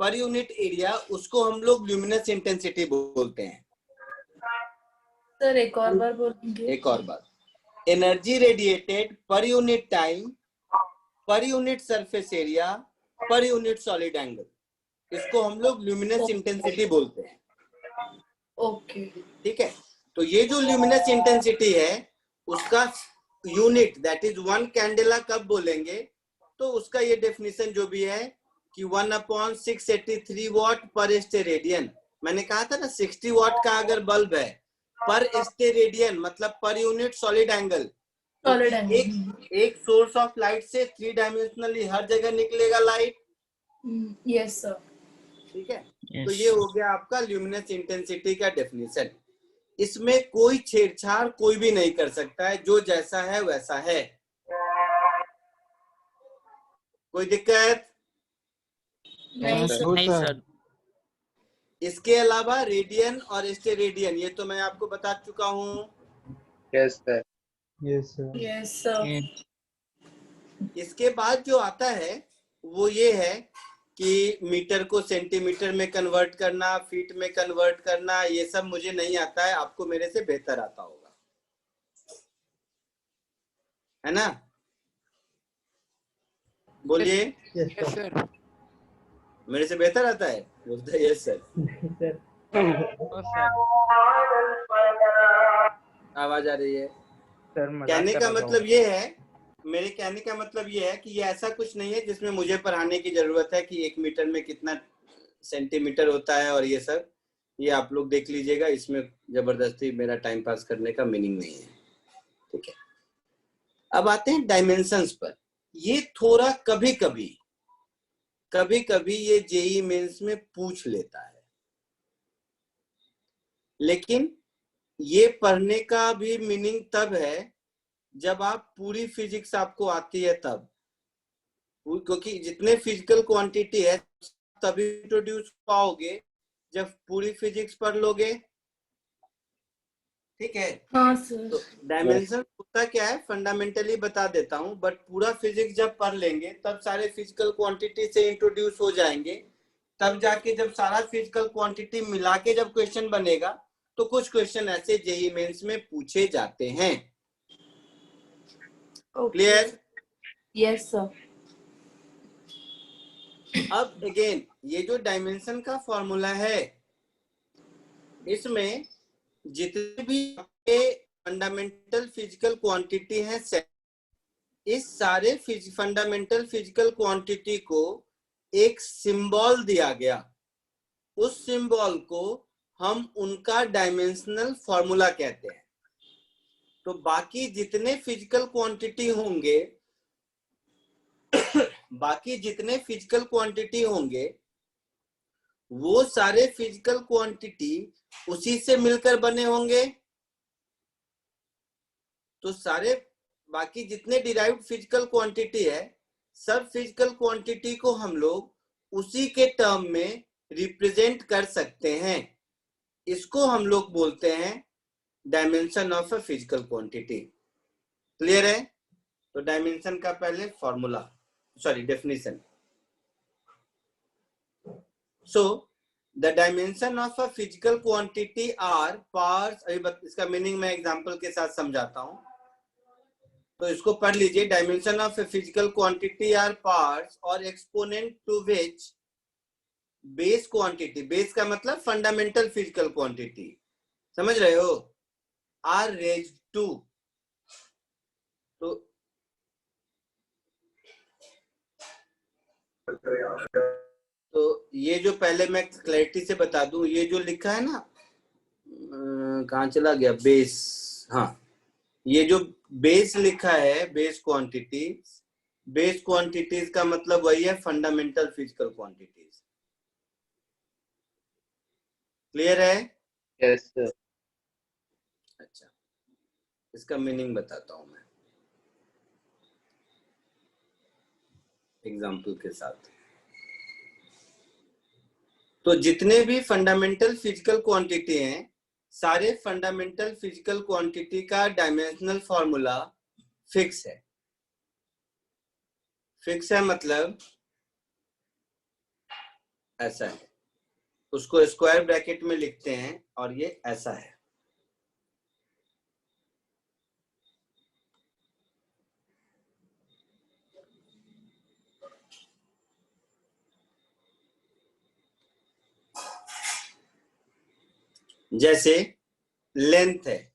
per unit area, उसको हम लोग ल्यूमिनस इंटेंसिटी बोलते हैं। सर एक और बार बोलेंगे? एक और बार, energy radiated per unit time per unit surface area per unit solid angle, इसको हम लोग ल्यूमिनस इंटेंसिटी बोलते हैं। ओके। ठीक है। तो ये जो ल्यूमिनस इंटेंसिटी है उसका यूनिट दैट इज 1 कैंडेला कब बोलेंगे, तो उसका ये डेफिनेशन जो भी है कि 1/683 वॉट पर स्टेरेडियन। मैंने कहा था ना 60 वॉट का अगर बल्ब है पर स्टेरेडियन मतलब पर यूनिट सॉलिड एंगल, सॉलिड एक सोर्स ऑफ लाइट से 3 डायमेंशनली हर जगह निकलेगा लाइट। Yes sir. ठीक है। तो ये हो गया आपका ल्यूमिनस इंटेंसिटी का डेफिनेशन। इसमें कोई छेड़छाड़ कोई भी नहीं कर सकता है, जो जैसा है वैसा है। कोई दिक्कत नहीं सर। नहीं सर। इसके अलावा रेडियन और स्टेरेडियन ये तो मैं आपको बता चुका हूँ। Yes sir. Yes sir. Yes sir. इसके बाद जो आता है वो ये है कि मीटर को सेंटीमीटर में कन्वर्ट करना, फीट में कन्वर्ट करना, ये सब मुझे नहीं आता है, आपको मेरे से बेहतर आता होगा, है ना? बोलिए। Yes sir. मेरे से बेहतर आता है? बोलते यस सर। आवाज आ रही है? सर मजाक कहने कर का रहा था मतलब ये है, मेरे कहने का मतलब ये है कि ये ऐसा कुछ नहीं है जिसमें मुझे पढ़ाने की जरूरत है कि 1 मीटर में कितना सेंटीमीटर होता है और ये सब, ये आप लोग देख लीजिएगा। इसमें जबरदस्ती मेरा टाइम पास करने का मीनिंग नहीं है, ठीक है। अब आते हैं डायमेंशंस पर। ये थोड़ा कभी कभी ये जेईई मेंस में पूछ लेता है, लेकिन ये पढ़ने का भी मीनिंग तब है जब आप पूरी फिजिक्स आपको आती है तब, क्योंकि जितने फिजिकल क्वांटिटी है तभी इंट्रोड्यूस पाओगे जब पूरी फिजिक्स पढ़ लोगे, ठीक है। हाँ सर। तो डायमेंशन होता क्या है फंडामेंटली बता देता हूं, बट पूरा फिजिक्स जब पढ़ लेंगे तब सारे फिजिकल क्वांटिटी से इंट्रोड्यूस हो जाएंगे, तब जाके जब सारा फिजिकल क्वांटिटी मिला के जब क्वेश्चन बनेगा तो कुछ क्वेश्चन ऐसे जेईई मेंस में पूछे जाते हैं। क्लियर? Yes sir. अब अगेन ये जो डायमेंशन का फॉर्मूला है, इसमें जितने भी फंडामेंटल फिजिकल क्वांटिटी हैं, इस सारे फंडामेंटल फिजिकल क्वांटिटी को एक सिंबल दिया गया, उस सिंबल को हम उनका डायमेंशनल फॉर्मूला कहते हैं। तो बाकी जितने फिजिकल क्वांटिटी होंगे वो सारे फिजिकल क्वांटिटी उसी से मिलकर बने होंगे। तो सारे बाकी जितने डिराइव्ड फिजिकल क्वांटिटी है, सब फिजिकल क्वांटिटी को हम लोग उसी के टर्म में रिप्रेजेंट कर सकते हैं। इसको हम लोग बोलते हैं dimension of a physical quantity. Clear है? तो डायमेंशन का पहले formula, sorry definition. So, the dimension of a physical quantity are parts। अभी इसका मीनिंग मैं एग्जांपल के साथ समझाता हूं, तो इसको पढ़ लीजिए। Dimension of a physical quantity are parts और exponent to which base quantity, base का मतलब फंडामेंटल फिजिकल क्वांटिटी, समझ रहे हो, आर रेज्ड टू। तो ये जो पहले मैं क्लैरिटी से बता दूं, ये जो लिखा है ना, कहां चला गया बेस, हाँ, ये जो बेस लिखा है बेस क्वांटिटीज का मतलब वही है फंडामेंटल फिजिकल क्वांटिटीज। क्लियर है? Yes sir. अच्छा, इसका मीनिंग बताता हूं मैं एग्जाम्पल के साथ। तो जितने भी फंडामेंटल फिजिकल क्वांटिटी हैं, सारे फंडामेंटल फिजिकल क्वांटिटी का डायमेंशनल फॉर्मूला फिक्स है। फिक्स है मतलब ऐसा है, उसको स्क्वायर ब्रैकेट में लिखते हैं और ये ऐसा है। जैसे लेंथ है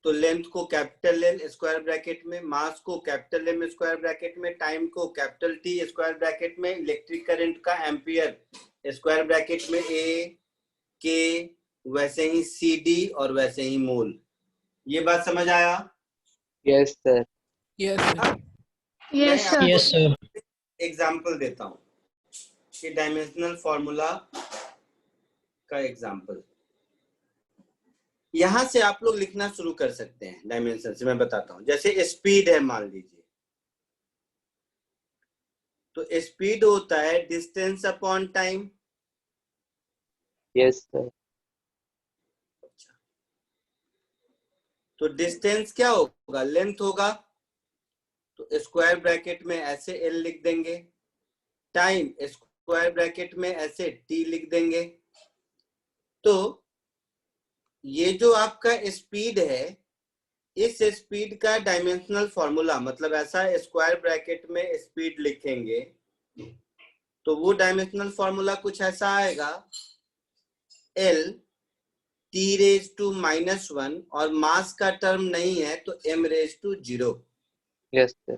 तो लेंथ को कैपिटल एल स्क्वायर ब्रैकेट में, मास को कैपिटल एम स्क्वायर ब्रैकेट में, टाइम को कैपिटल टी स्क्वायर ब्रैकेट में, इलेक्ट्रिक करंट का एम्पियर स्क्वायर ब्रैकेट में ए के, वैसे ही सी डी और वैसे ही मोल। ये बात समझ आया? Yes sir. Yes sir. Example देता हूं कि डायमेंशनल फॉर्मूला का एग्जाम्पल यहां से आप लोग लिखना शुरू कर सकते हैं। डायमेंशन से मैं बताता हूं। जैसे स्पीड है मान लीजिए, तो स्पीड होता है distance upon time. Yes sir. तो डिस्टेंस क्या होगा? लेंथ होगा, तो स्क्वायर ब्रैकेट में ऐसे एल लिख देंगे। टाइम स्क्वायर ब्रैकेट में ऐसे टी लिख देंगे। तो ये जो आपका स्पीड है, इस स्पीड का डायमेंशनल फॉर्मूला मतलब ऐसा स्क्वायर ब्रैकेट में स्पीड लिखेंगे तो वो डायमेंशनल फॉर्मूला कुछ ऐसा आएगा L T रेज टू -1 और मास का टर्म नहीं है तो M raise to 0। Yes, sir.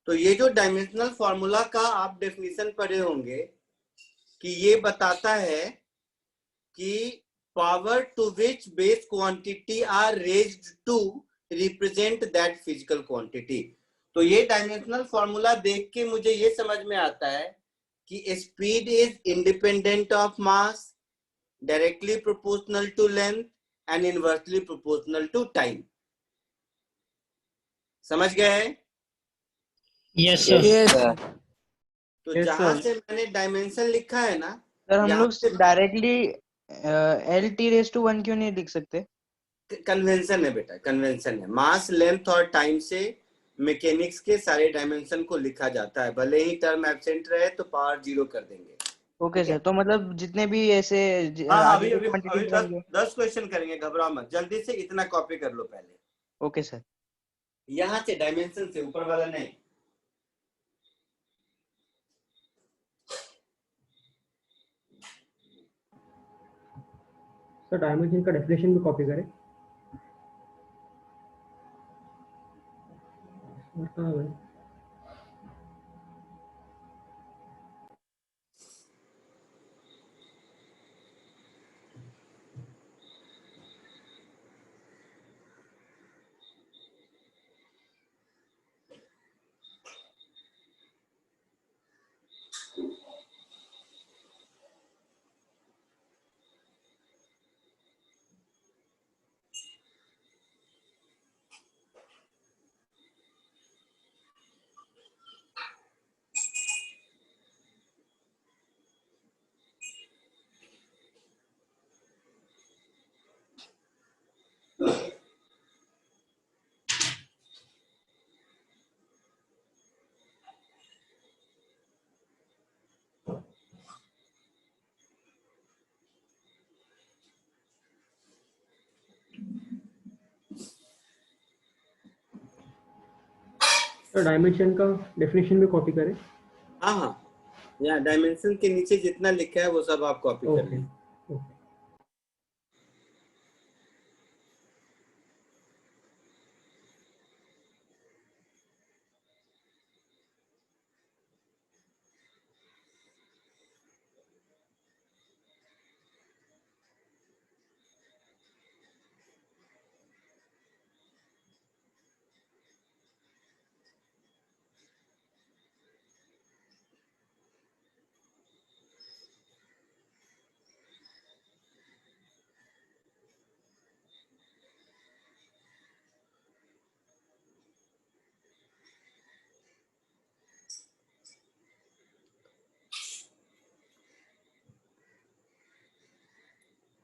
तो ये जो डायमेंशनल फॉर्मूला का आप डेफिनेशन पढ़े होंगे कि ये बताता है कि power to which base quantity are raised to represent that physical quantity. तो ये डायमेंशनल फॉर्मूला देख के मुझे ये समझ में आता है कि speed is independent of mass, directly proportional to length and inversely proportional to time. समझ गए? Yes, sir. तो Yes, जहां sir. से मैंने डायमेंशन लिखा है ना, सर हम यहाँ लोग से डायरेक्टली LT⁻1 क्यों नहीं लिख सकते? कन्वेंशन है बेटा, कन्वेंशन है। मास, लेंथ और टाइम से मैकेनिक्स के सारे डायमेंशन को लिखा जाता है। भले ही टर्म एब्सेंट रहे तो पावर 0 कर देंगे। ओके सर, तो मतलब जितने भी ऐसे हाँ, आगे अभी के अभी अभी क्वांटिटीज रहेंगे। 10 क्वेश्चन करेंगे, घबराओ मत। जल्दी से इतना कॉपी कर लो पहले, ओके सर। यहाँ से डायमेंशन से, ऊपर वाला नहीं। सर डायमेंशन का डेफिनेशन भी कॉपी करें। कहाँ गए? सर डायमेंशन का डेफिनेशन भी कॉपी करें। हाँ हाँ, यहाँ डायमेंशन के नीचे जितना लिखा है वो सब आप कॉपी कर ओके लें। ओके।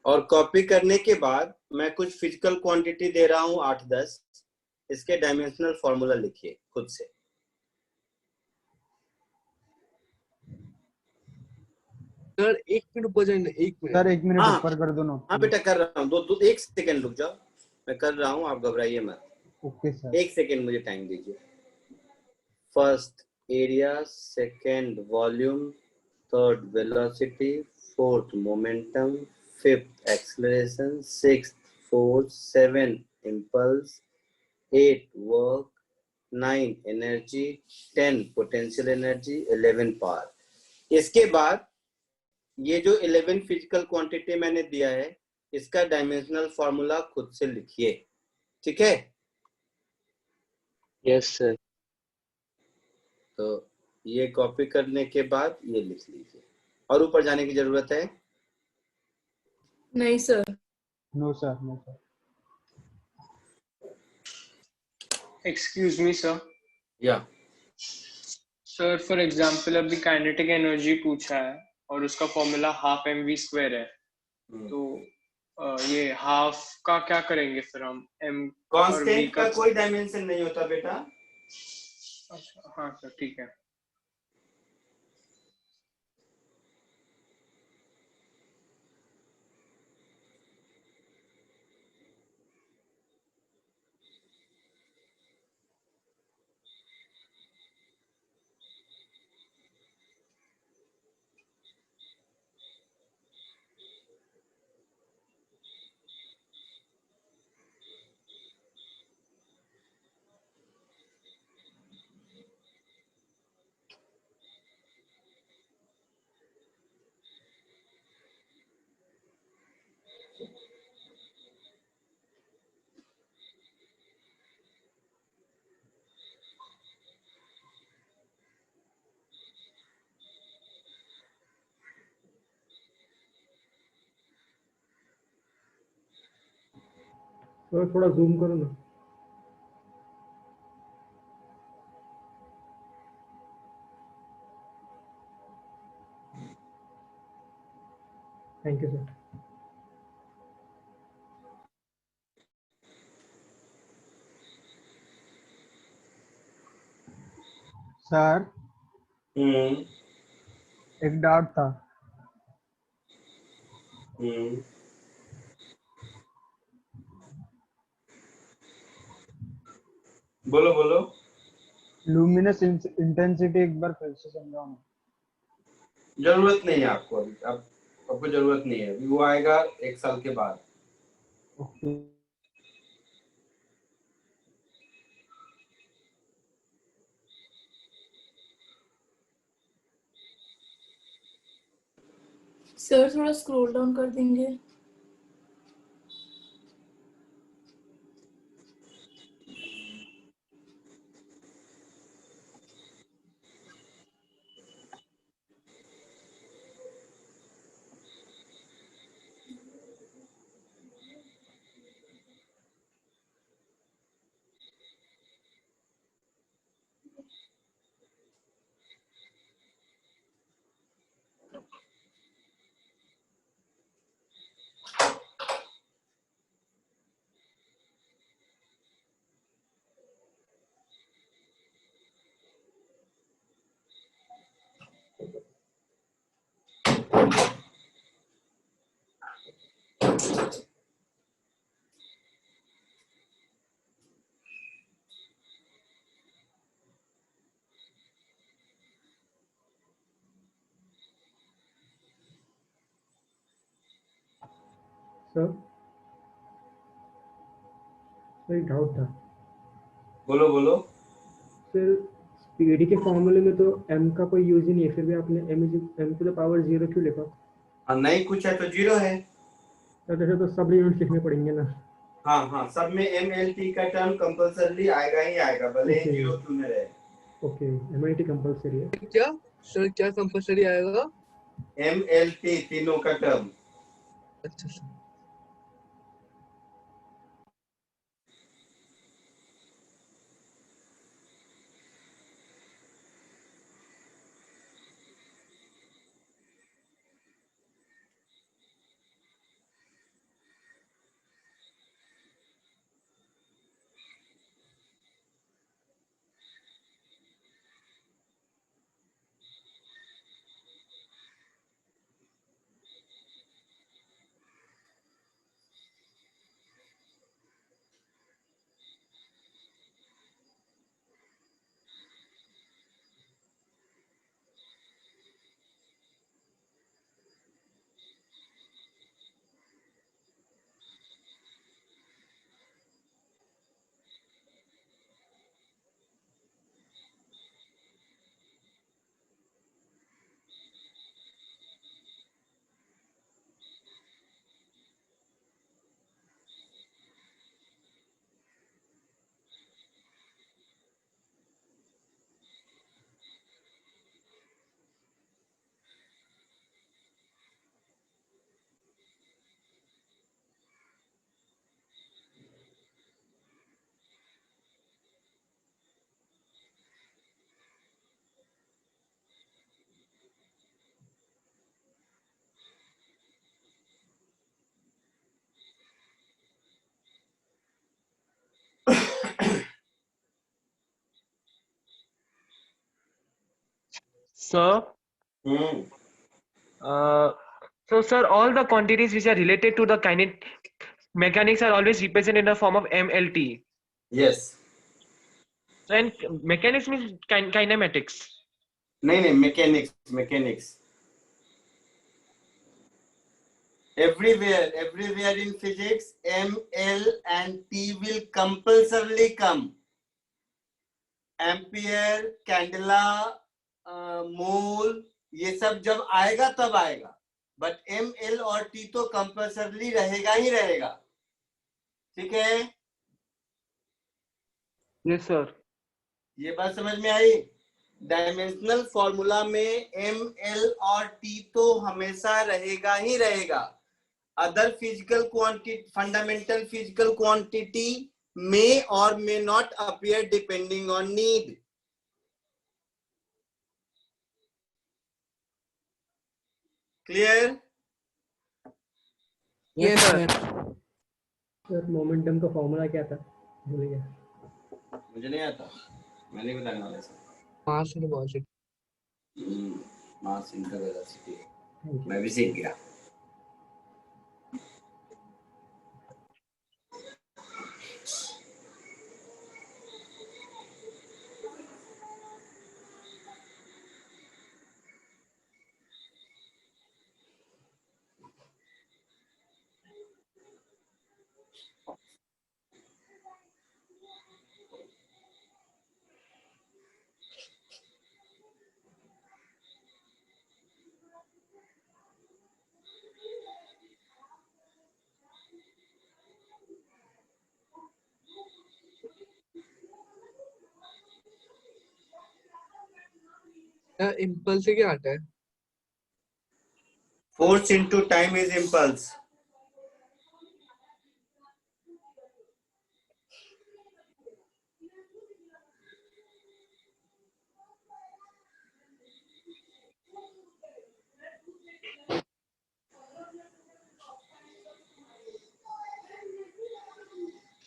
और कॉपी करने के बाद मैं कुछ फिजिकल क्वांटिटी दे रहा हूँ 8-10, इसके डायमेंशनल फॉर्मूला लिखिए खुद से। सर 1 मिनट ऊपर जाए, 1 मिनट सर 1 मिनट हाँ ऊपर कर दो ना। हाँ बेटा, कर रहा हूँ। दो 1 सेकंड रुक जाओ, मैं कर रहा हूँ, आप घबराइए मत। Okay sir. 1 सेकंड मुझे टाइम दीजिए। First area, second volume, third velocity, fourth momentum, fifth acceleration, sixth force, 7 impulse, 8 work, 9 energy, 10 potential energy, 11 power. इसके बाद ये जो 11 फिजिकल क्वांटिटी मैंने दिया है, इसका डायमेंशनल फॉर्मूला खुद से लिखिए, ठीक है? Yes, sir. तो ये कॉपी करने के बाद ये लिख लीजिए। और ऊपर जाने की जरूरत है? नहीं सर। No sir, no sir. Excuse me sir. या सर फॉर एग्जांपल अभी काइनेटिक एनर्जी पूछा है और उसका फॉर्मूला ½ mv² है, तो ये हाफ का क्या करेंगे फिर हम? m और v कांस्टेंट का कोई डायमेंशन नहीं होता बेटा। अच्छा हाँ सर, ठीक है। सर थोड़ा जूम करो ना। Thank you sir. सर एक डाउट था। बोलो बोलो। लुमिनस इंटेंसिटी एक बार फिर से समझाओ ना। जरूरत नहीं है आपको अभी, अब आपको जरूरत नहीं है, अभी वो आएगा 1 साल के बाद। ओके। सर थोड़ा स्क्रॉल डाउन कर देंगे। सर एक डाउट था। बोलो बोलो। सर स्पीड के फॉर्मूले में तो m का कोई यूज ही नहीं है, फिर भी आपने m टू द पावर 0 क्यों लिखा? नहीं कुछ है तो 0 है। तो तो सब यूनिट लिखने पड़ेंगे ना। हाँ हाँ, सब में MLT का टर्म कंपल्सरी आएगा ही आएगा, भले ही 0 क्यों न रहे। ओके, MIT कंपल्सरी है। क्या सर, क्या कंपल्सरी आएगा? MLT तीनों का टर्म। अच्छा sir. Sir, so sir, all the quantities which are related to the kinetic mechanics are always represented in the form of MLT. Yes. And mechanics means kinematics. नहीं, mechanics. Everywhere in physics, M, L and T will compulsorily come. Ampere, candela, mole, ये सब जब आएगा तब आएगा। But M L और T तो compulsorily रहेगा ही रहेगा, ठीक है? Yes sir. ये बात समझ में आई? डायमेंशनल फॉर्मूला में एम एल और टी तो हमेशा रहेगा ही रहेगा। Other physical quantity, fundamental physical quantity may or may not appear depending on need. Clear? Yes sir. Sir momentum का फॉर्मूला क्या था, भूल गया। मुझे नहीं आता, मैं नहीं बताने वाला सर। मास इनटू वेलोसिटी। मास इनटू वेलोसिटी मैं भी सीख गया। इम्पल्स से क्या आता है? Force into time is impulse.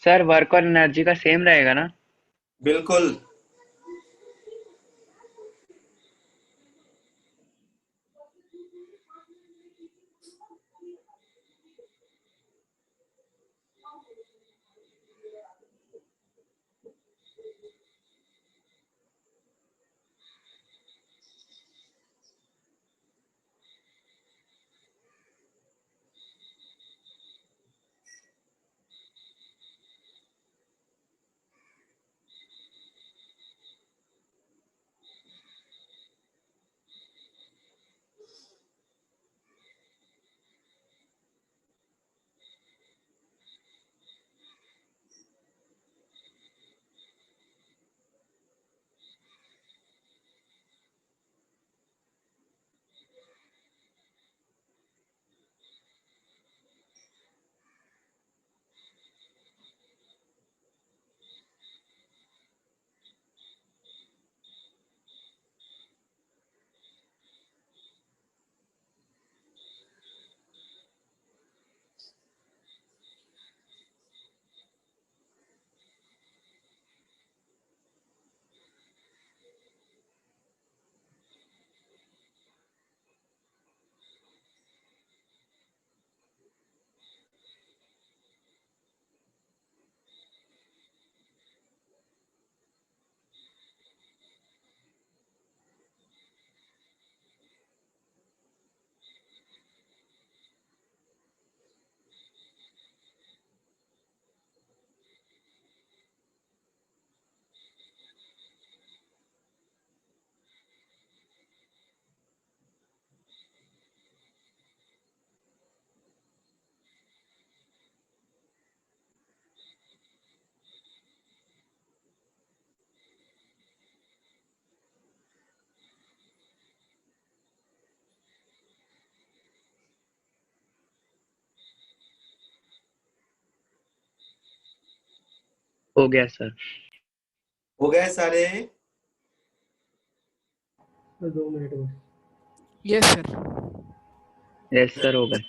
Sir work और एनर्जी का सेम रहेगा ना? बिल्कुल। हो गया सर। हो गए सारे? तो 2 मिनट बस। Yes sir. यस सर हो गए।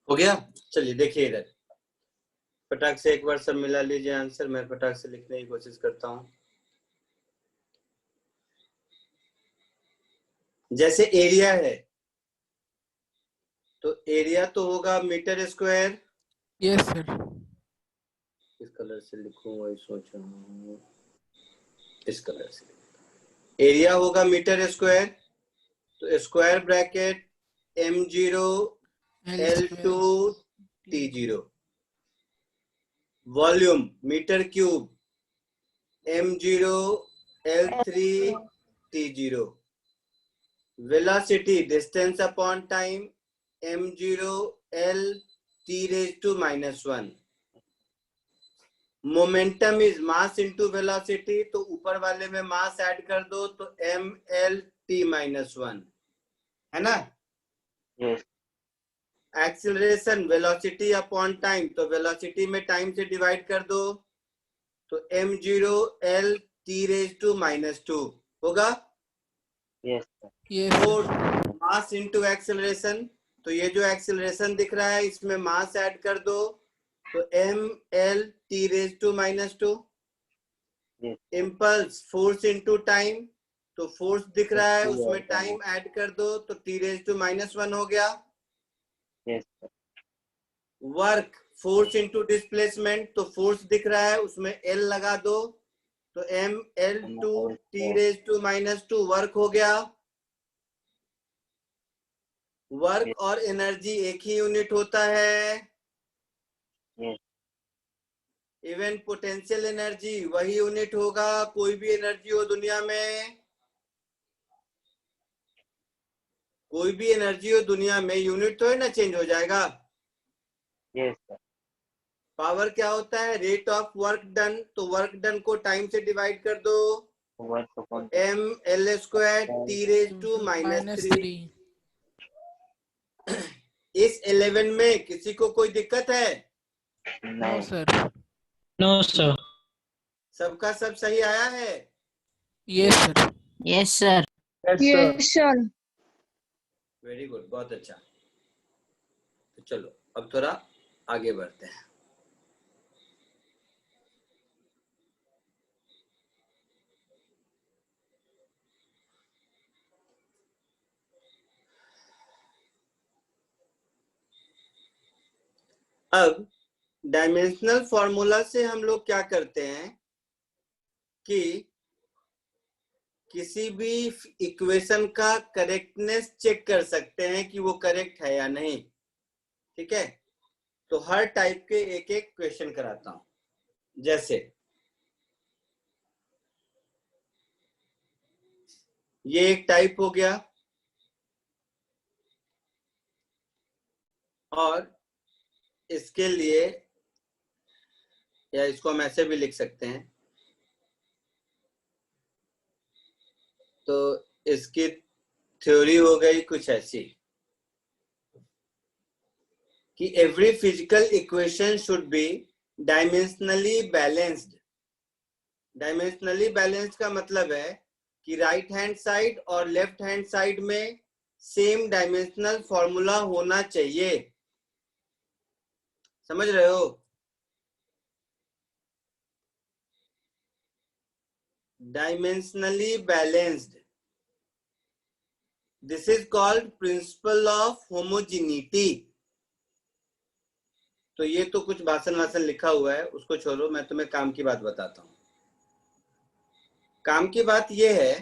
हो गया? चलिए देखिए इधर, फटाक से एक बार सब मिला लीजिए आंसर। मैं फटाक से लिखने की कोशिश करता हूँ। जैसे एरिया है, तो एरिया तो होगा मीटर स्क्वायर। Yes sir. किस कलर से लिखूं वही सोच रहा हूँ। इस कलर से एरिया होगा मीटर स्क्वायर, तो square bracket m0 L2 T0। Volume metre cube m0 L3 T0। Velocity distance upon time m0 L T⁻⁻1। Momentum is mass into velocity, तो ऊपर वाले में मास ऐड कर दो तो mLT-1 है ना। एक्सीलरेशन वेलोसिटी अपॉन टाइम, तो वेलोसिटी में टाइम से डिवाइड कर दो तो m0 L T⁻2 होगा। फोर्स मास इनटू एक्सीलरेशन, तो ये जो एक्सीलरेशन दिख रहा है इसमें मास ऐड कर दो तो mLT⁻2। Impulse force into time, तो फोर्स दिख रहा है उसमें टाइम ऐड कर दो तो T⁻1 हो गया। वर्क फोर्स इनटू डिस्प्लेसमेंट, तो फोर्स दिख रहा है उसमें L लगा दो तो mL2 T⁻2 वर्क हो गया। वर्क और एनर्जी एक ही यूनिट होता है। इवन पोटेंशियल एनर्जी वही यूनिट होगा, कोई भी एनर्जी हो दुनिया में, कोई भी एनर्जी हो दुनिया में, यूनिट तो है ना चेंज हो जाएगा। पावर क्या होता है? रेट ऑफ वर्क डन, तो वर्क डन को टाइम से डिवाइड कर दो mL² T⁻3। इस 11 में किसी को कोई दिक्कत है? No sir. No sir. सबका सब सही आया है? Yes sir. Yes sir. Yes sir. Very good, बहुत अच्छा। तो चलो अब थोड़ा आगे बढ़ते हैं। अब डायमेंशनल फॉर्मूला से हम लोग क्या करते हैं कि किसी भी इक्वेशन का करेक्टनेस चेक कर सकते हैं कि वो करेक्ट है या नहीं। ठीक है, तो हर टाइप के एक एक क्वेश्चन कराता हूं। जैसे ये एक टाइप हो गया, और इसके लिए, या इसको हम ऐसे भी लिख सकते हैं, तो इसकी थ्योरी हो गई कुछ ऐसी कि every physical equation should be dimensionally balanced. Dimensionally balanced का मतलब है कि राइट हैंड साइड और लेफ्ट हैंड साइड में सेम डायमेंशनल फॉर्मूला होना चाहिए। समझ रहे हो? Dimensionally balanced, this is called principle of homogeneity. तो ये तो कुछ भाषण लिखा हुआ है, उसको छोड़ो, मैं तुम्हें काम की बात बताता हूं। काम की बात ये है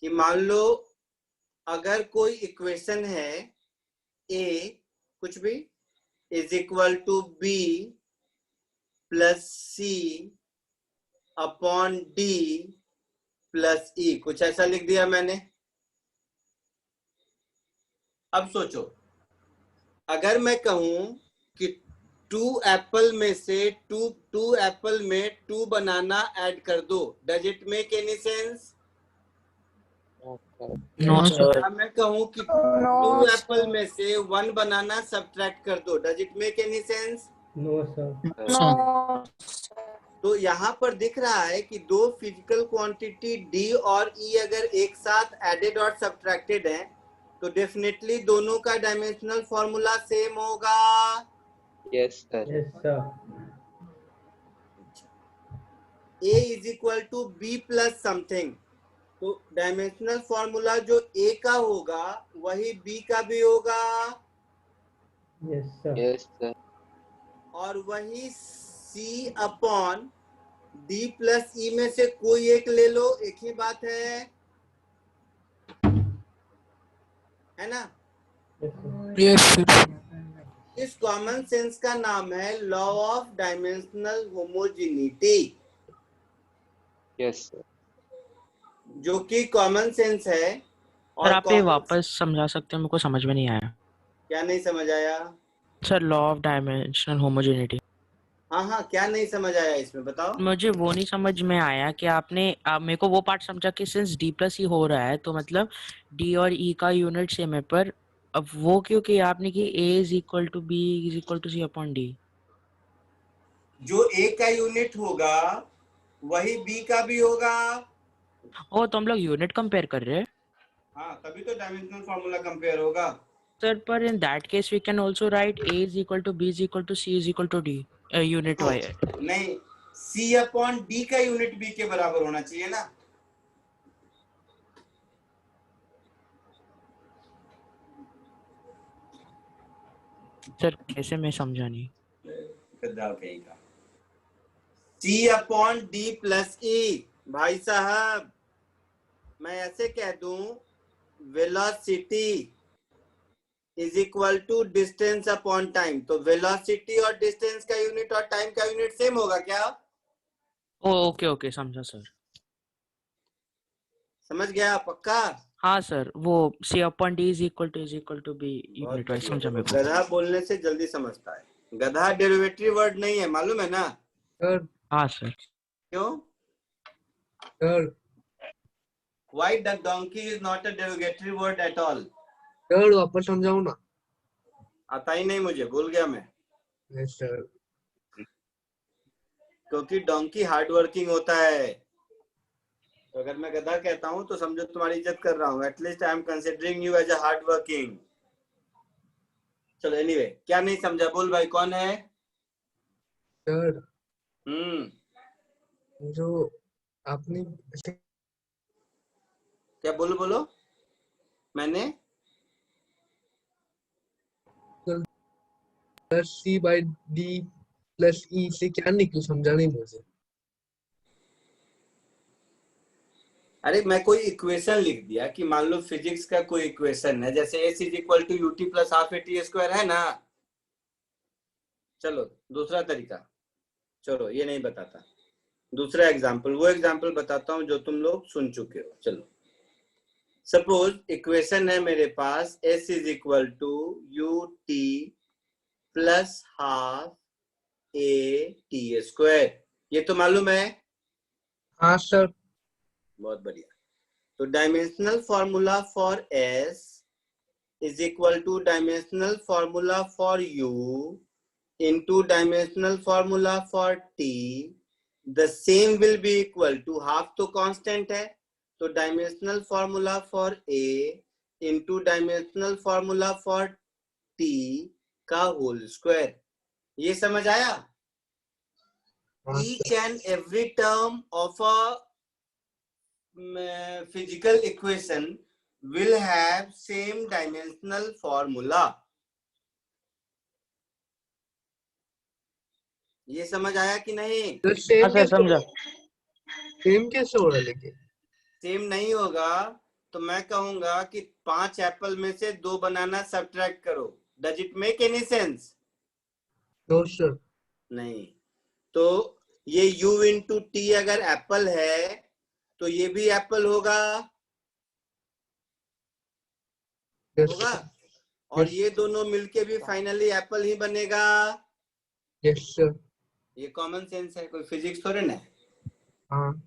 कि मान लो अगर कोई इक्वेशन है a कुछ भी is equal to b plus c upon d plus e, कुछ ऐसा लिख दिया मैंने। अब सोचो, अगर मैं कहूं कि 2 एप्पल में से 2 एप्पल में 2 बनाना ऐड कर दो, does it make any sense? No sir. अब मैं कहूं कि 2 एप्पल में से 1 बनाना सब्ट्रैक्ट कर दो, does it make any sense? No sir. तो यहाँ पर दिख रहा है कि दो फिजिकल क्वांटिटी D और E अगर एक साथ एडेड और सब्ट्रैक्टेड हैं तो डेफिनेटली दोनों का डायमेंशनल फॉर्मूला सेम होगा। Yes sir. Yes sir. A is equal to B plus something, तो डायमेंशनल फॉर्मूला जो A का होगा वही B का भी होगा, यस सर। Yes sir. और वही C upon D plus E में से कोई एक ले लो, एक ही बात है ना? Yes sir. इस कॉमन सेंस का नाम है law of dimensional homogeneity, yes sir. जो कि कॉमन सेंस है। सर और आप ये common- वापस समझा सकते हैं, मेरे को समझ में नहीं आया। क्या नहीं समझ आया? Sir law of dimensional homogeneity. हाँ, क्या नहीं समझ आया इसमें बताओ? मुझे वो नहीं समझ में आया कि आपने मेरे को वो पार्ट समझा कि सिंस डी प्लस ई हो रहा है तो मतलब डी और ई का यूनिट सेम है, पर अब वो क्यों कि आपने कि A is equal to B is equal to C upon D. जो A का यूनिट होगा वही B का भी होगा। ओ तो हम लोग यूनिट कंपेयर कर रहे हैं। हाँ, तभी तो डायमेंशनल फॉर्मूला कंपेयर होगा। सर पर in that case we can also write A is equal to B is equal to C is equal to D unit wise. नहीं, C अपॉन D का यूनिट B के बराबर होना चाहिए ना। सर कैसे, मैं समझा नहीं। गद्दार कहीं का। C upon D plus E, भाई साहब मैं ऐसे कह दूं velocity is equal to distance upon time, तो वेलोसिटी और डिस्टेंस का यूनिट और टाइम का यूनिट सेम होगा क्या? ओके ओके समझा सर। समझ गया पक्का? हाँ सर, वो C upon D is equal to B unit wise समझा मेरे को। गधा बोलने से जल्दी समझता है। गधा डेरिवेटिव वर्ड नहीं है, मालूम है ना? सर। हाँ सर। क्यों? Sir. Why the donkey is not a derogatory word at all? Sir वापस समझाऊं ना? आता ही नहीं मुझे, भूल गया मैं। Yes sir. क्योंकि डोंकी हार्ड वर्किंग होता है, तो अगर मैं गधा कहता हूं तो समझो तुम्हारी इज्जत कर रहा हूं। At least I am considering you as a hard working. चलो एनीवे, क्या नहीं समझा बोल भाई, कौन है? सर हम्म, जो आपने क्या बोलो मैंने? सी बाई डी प्लस ई से क्या निकलू, समझा नहीं मुझे। अरे मैं कोई इक्वेशन लिख दिया कि मान लो फिजिक्स का कोई इक्वेशन है, जैसे S is equal to UT plus half A T square है ना। चलो दूसरा तरीका, चलो ये नहीं बताता, दूसरा एग्जाम्पल, वो एग्जाम्पल बताता हूँ जो तुम लोग सुन चुके हो। चलो सपोज इक्वेशन है मेरे पास S is equal to U T plus half A T square, ये तो मालूम है? हाँ सर। बहुत बढ़िया। तो dimensional formula for S is equal to dimensional formula for U into dimensional formula for t, the same will be equal to half तो constant है, तो dimensional formula for a into dimensional formula for t का whole square। ये समझ आया? Each and every term of a physical equation will have same dimensional formula। ये समझ आया कि नहीं? तो सेम सर समझा। सेम कैसे हो रहा है लेकिन? सेम नहीं होगा तो मैं कहूंगा कि 5 एप्पल में से 2 बनाना सब्ट्रैक्ट करो। Does it make any sense? No sir. नहीं। तो ये u इंटू टी अगर एप्पल है तो ये भी एप्पल होगा, होगा, और ये दोनों मिलके भी फाइनली एप्पल ही बनेगा। Yes sir. ये कॉमन सेंस है, कोई फिजिक्स थोड़े ना। हाँ।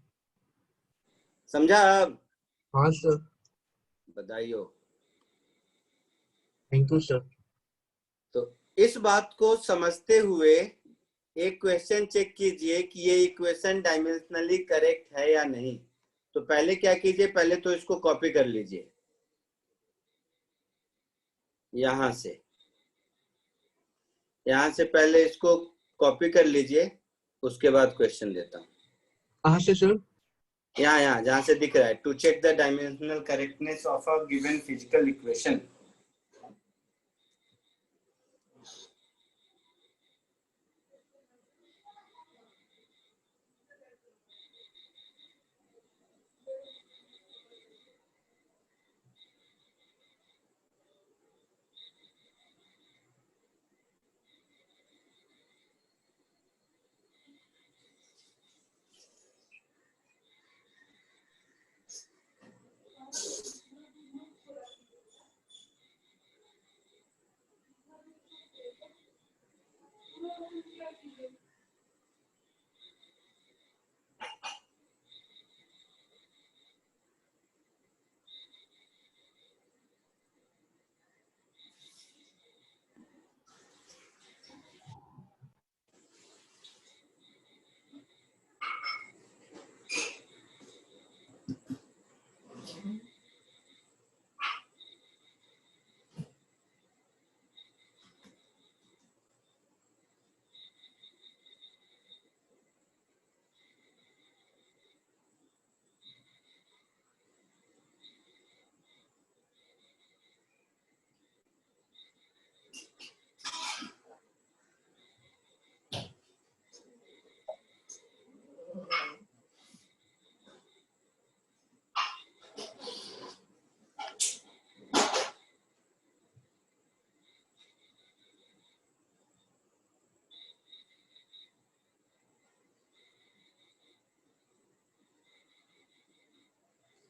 समझा अब? हाँ सर। बधाई हो। Thank you sir. तो इस बात को समझते हुए एक क्वेश्चन चेक कीजिए कि ये इक्वेशन डायमेंशनली करेक्ट है या नहीं। तो पहले क्या कीजिए, पहले तो इसको कॉपी कर लीजिए। यहाँ से पहले इसको कॉपी कर लीजिए, उसके बाद क्वेश्चन देता हूँ। कहाँ से सर? यहाँ जहाँ से दिख रहा है, to check the dimensional correctness of a given physical equation.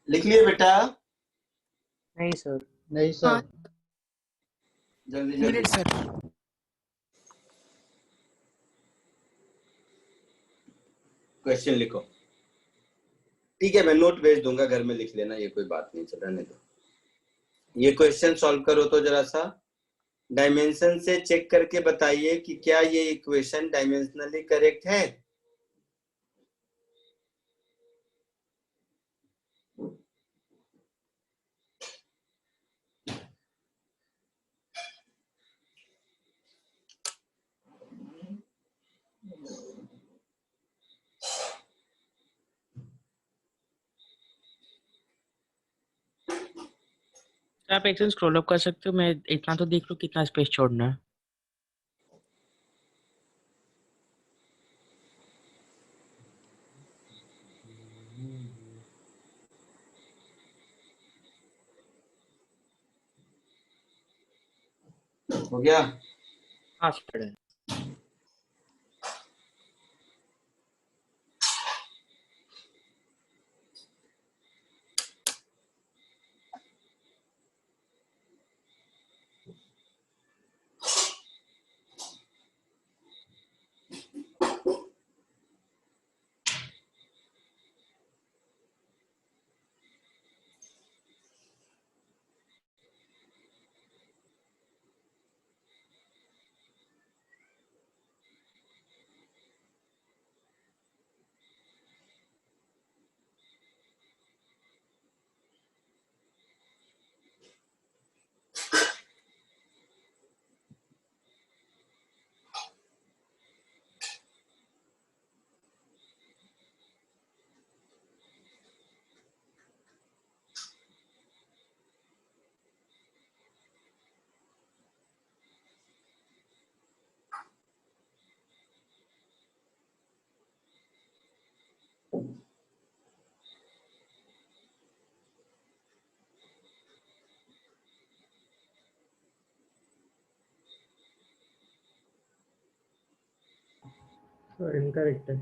लिख लिए बेटा? नहीं सर। नहीं सर। जल्दी मिनट सर। क्वेश्चन लिखो। ठीक है, मैं नोट भेज दूंगा, घर में लिख लेना, ये कोई बात नहीं, चलाने दो। ये क्वेश्चन सॉल्व करो तो जरा सा डायमेंशन से चेक करके बताइए कि क्या ये इक्वेशन डायमेंशनली करेक्ट है। आप एक सेकंड स्क्रॉल अप कर सकते हो, मैं इतना तो देख लूं कितना स्पेस छोड़ना है। हो गया? हाँ सर। सर इनकरेक्ट है।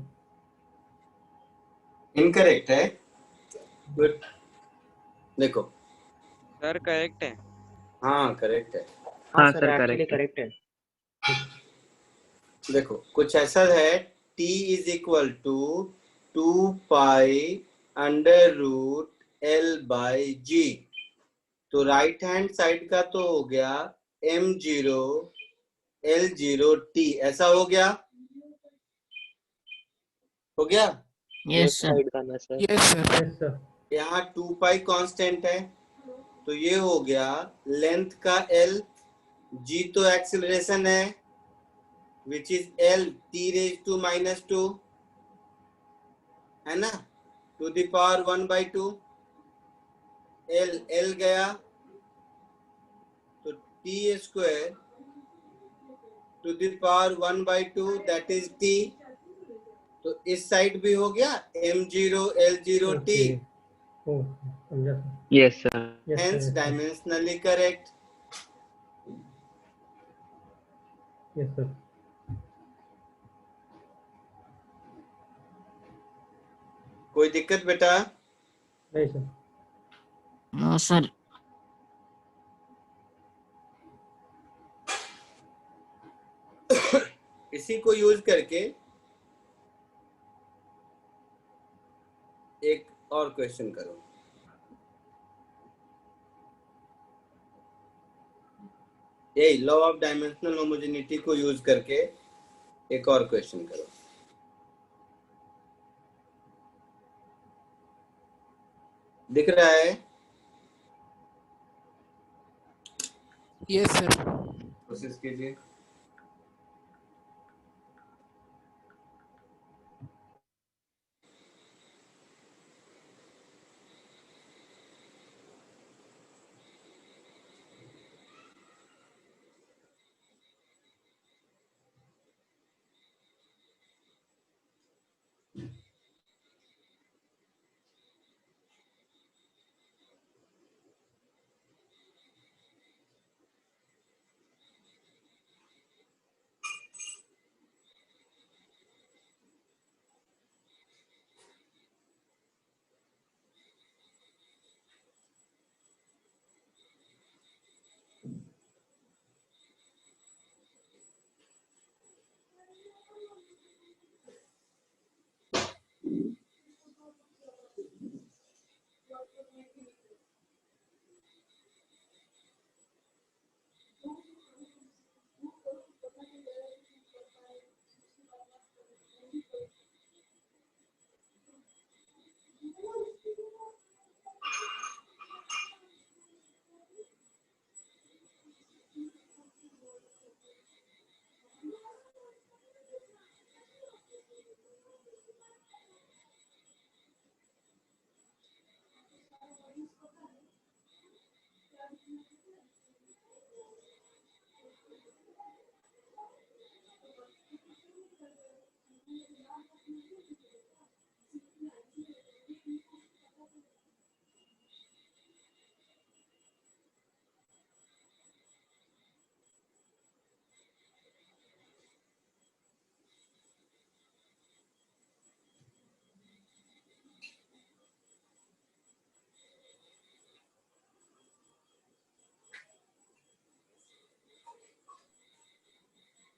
इनकरेक्ट है? गुड। देखो सर करेक्ट है। हाँ करेक्ट है। हाँ सर एक्चुअली करेक्ट है। देखो कुछ ऐसा है, t is equal to 2π√L/G। तो राइट हैंड साइड का तो हो गया m0L0t, ऐसा हो गया? हो गया? Yes sir. Yes sir. यहाँ 2π कांस्टेंट है, तो ये हो गया लेंथ का L g तो एक्सीलरेशन है which is l t⁻², है ना, to the power 1/2, l गया तो t² to the power 1/2 that is t, तो इस साइड भी हो गया m0 l0 t, Yes, sir. hence dimensionally correct. Yes, sir. कोई दिक्कत बेटा? नहीं सर. No sir. इसी को यूज करके एक और क्वेश्चन करो. यही लॉ ऑफ डायमेंशनल होमोजेनिटी को यूज करके एक और क्वेश्चन करो. दिख रहा है? Yes sir. कोशिश कीजिए.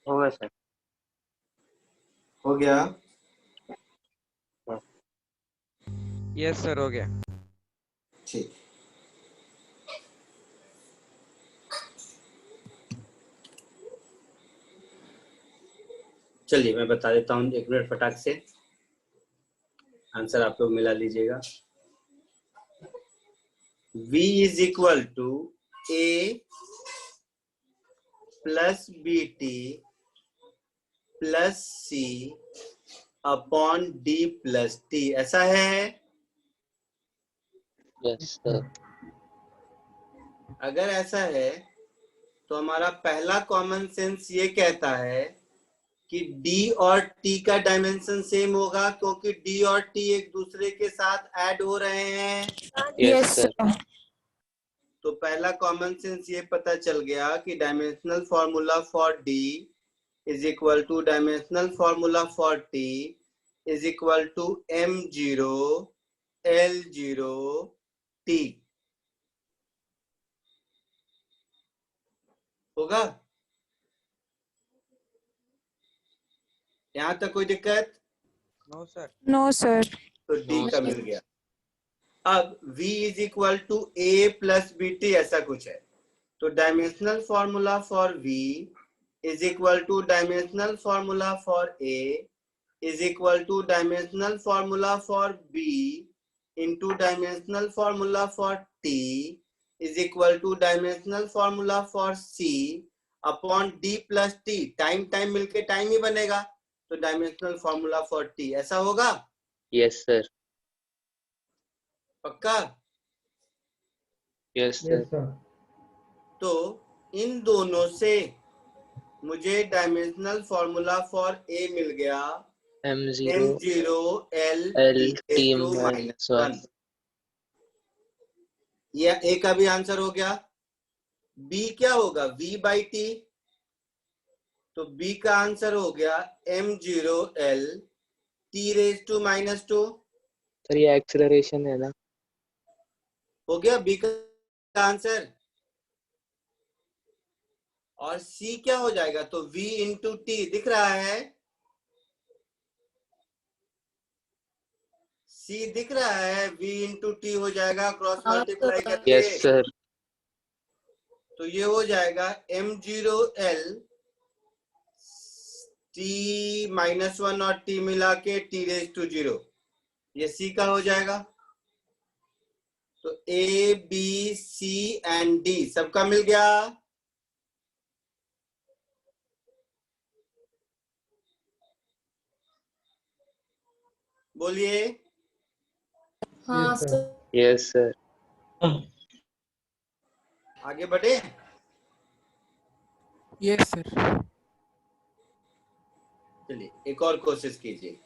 होगा सर. हो गया? यस सर, हो गया. ठीक. चलिए मैं बता देता हूँ, 1 मिनट फटाक से. आंसर आप लोग मिला लीजिएगा. v is equal to a plus bt plus c upon d plus t, ऐसा है? Yes sir. अगर ऐसा है तो हमारा पहला कॉमन सेंस ये कहता है कि d और t का डायमेंशन सेम होगा, क्योंकि d और t एक दूसरे के साथ ऐड हो रहे हैं. Yes sir. तो पहला कॉमन सेंस ये पता चल गया कि dimensional formula for d is equal to dimensional formula for t is equal to m0 l0 t होगा. यहाँ तक कोई दिक्कत? No sir. No sir. तो d का मिल गया. अब v is equal to a plus bt, ऐसा कुछ है. तो dimensional formula for v is equal to dimensional formula for a is equal to dimensional formula for b into dimensional formula for t is equal to dimensional formula for c upon D plus T, time time मिलके time ही बनेगा, तो dimensional formula for T ऐसा होगा। Yes sir. पक्का? Yes sir. तो इन दोनों से मुझे डायमेंशनल फॉर्मूला फॉर ए मिल गया, m0 l t -1। ये ए का भी आंसर हो गया। बी क्या होगा? v बाई टी, तो बी का आंसर हो गया m0 l t⁻²। सर ये एक्सेलरेशन है ना? हो गया बी का आंसर। और सी क्या हो जाएगा? तो v इंटू टी दिख रहा है, सी दिख रहा है, v इंटू टी हो जाएगा क्रॉस मल्टीप्लाई करके। Yes sir. तो ये हो जाएगा m0 l t-1 और t मिला के t⁻0, ये सी का हो जाएगा। तो A B C and D सबका मिल गया। बोलिए। हाँ सर। Yes sir. आगे बढ़े। Yes sir. चलिए एक और कोशिश कीजिए।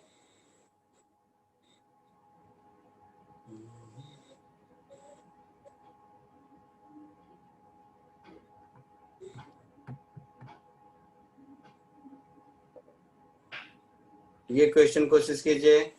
ये क्वेश्चन कोशिश कीजिए।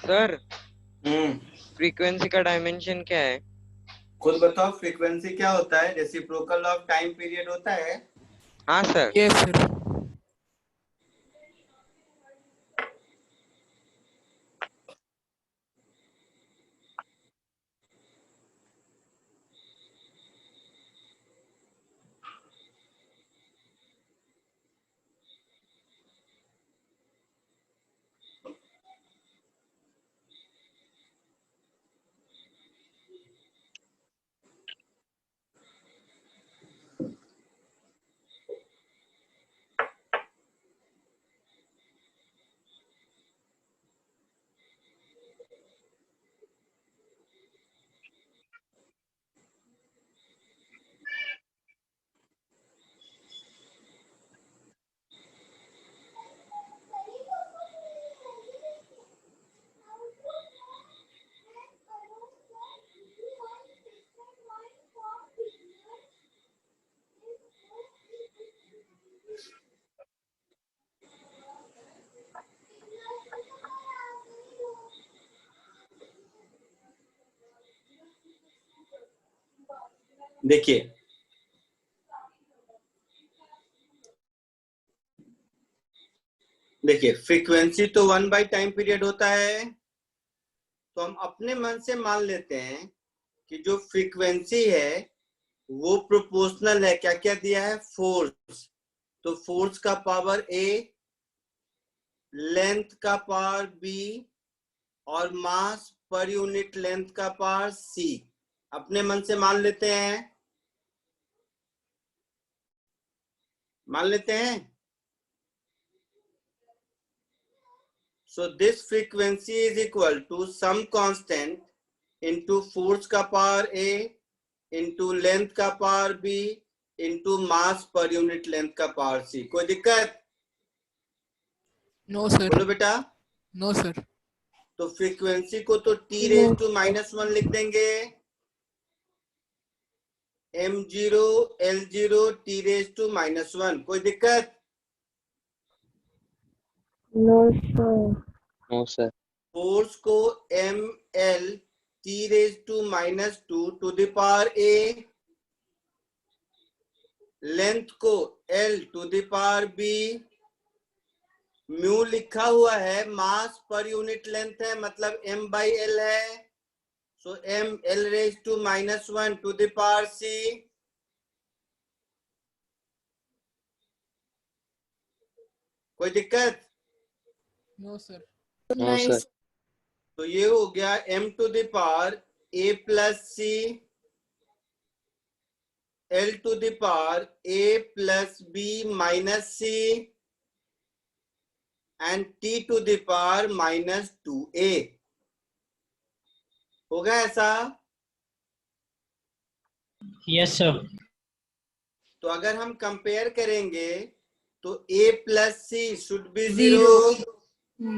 सर फ्रीक्वेंसी का डायमेंशन क्या है? खुद बताओ फ्रीक्वेंसी क्या होता है? रेसिप्रोकल ऑफ टाइम पीरियड होता है। हाँ सर। Yes sir. देखिए फ्रीक्वेंसी तो 1 बाई टाइम पीरियड होता है, तो हम अपने मन से मान लेते हैं कि जो फ्रीक्वेंसी है वो प्रोपोर्शनल है। क्या क्या दिया है? फोर्स। तो फोर्स का पावर A, लेंथ का पावर B और मास पर यूनिट लेंथ का पावर C। अपने मन से मान लेते हैं, So this frequency is equal to some constant into force का पावर A into length का power B into mass per unit length का पावर C। कोई दिक्कत? No sir. बोलो बेटा। No sir. तो फ्रीक्वेंसी को तो T रेज टू -1 लिख देंगे, M0 L0 T raise to -1। कोई दिक्कत? No sir. No sir. Force को ML T raise to -2 to the power A, length को L to the power B, mu लिखा हुआ है, मास पर यूनिट लेंथ है मतलब M बाई L है, so M L raise to -1 to the power C। कोई दिक्कत? No sir. No sir. तो ये हो गया M to the power A plus C, L to the power A plus B minus C and T to the power -2A। होगा ऐसा? Yes sir. तो अगर हम कंपेयर करेंगे तो A plus C should be 0,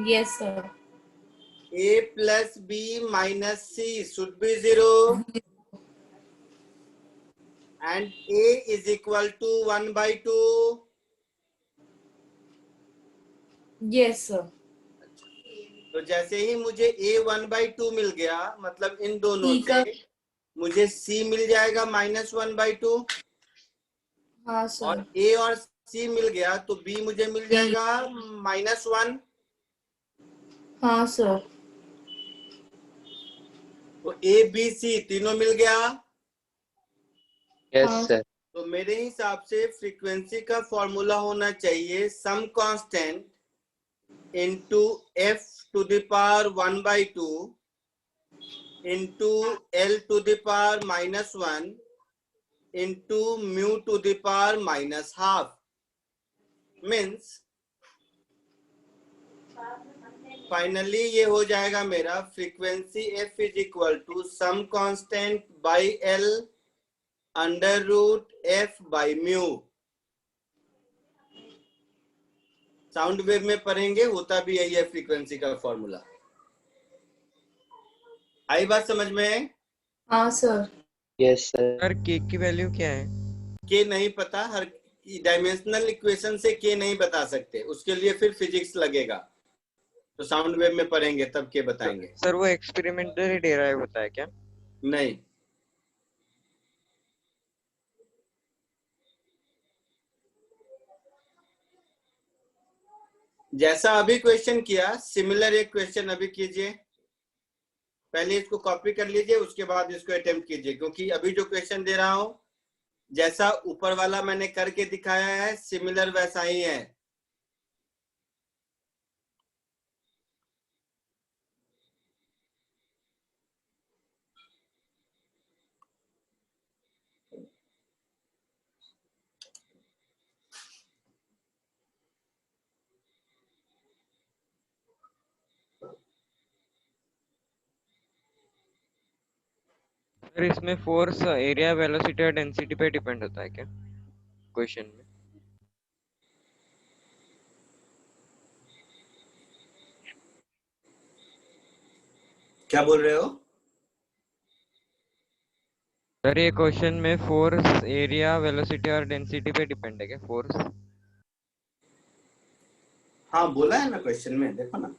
yes sir. A plus B minus C should be 0 and A is equal to 1/2। Yes sir. तो जैसे ही मुझे A 1/2 मिल गया, मतलब इन दोनों C का- से मुझे C मिल जाएगा -1/2। हाँ सर। और A और C मिल गया तो B मुझे मिल जाएगा -1। हाँ सर। तो A B C तीनों मिल गया। Yes sir. तो मेरे हिसाब से फ्रीक्वेंसी का फॉर्मूला होना चाहिए some constant into F to the power 1/2 into L to the power -1 into mu to the power -12। Means finally ये हो जाएगा मेरा frequency F is equal to some constant by L √F by mu. Sound wave में पढ़ेंगे, होता भी यही है फ्रीक्वेंसी का फॉर्मूला। आई बात समझ में? हाँ सर। Yes sir. सर के की वैल्यू क्या है? के नहीं पता, हर डायमेंशनल इक्वेशन से के नहीं बता सकते, उसके लिए फिर फिजिक्स लगेगा। तो साउंड वेव में पढ़ेंगे तब के बताएंगे। सर वो एक्सपेरिमेंटली डेराइव होता है क्या? नहीं, जैसा अभी क्वेश्चन किया सिमिलर एक क्वेश्चन अभी कीजिए। पहले इसको कॉपी कर लीजिए, उसके बाद इसको अटेम्प्ट कीजिए, क्योंकि अभी जो क्वेश्चन दे रहा हूं जैसा ऊपर वाला मैंने करके दिखाया है सिमिलर वैसा ही है। सर इसमें फोर्स एरिया वेलोसिटी और डेंसिटी पे डिपेंड होता है क्या क्वेश्चन में? क्या बोल रहे हो? सर ये क्वेश्चन में फोर्स एरिया वेलोसिटी और डेंसिटी पे डिपेंड है क्या फोर्स? हाँ बोला है ना क्वेश्चन में, देखो ना।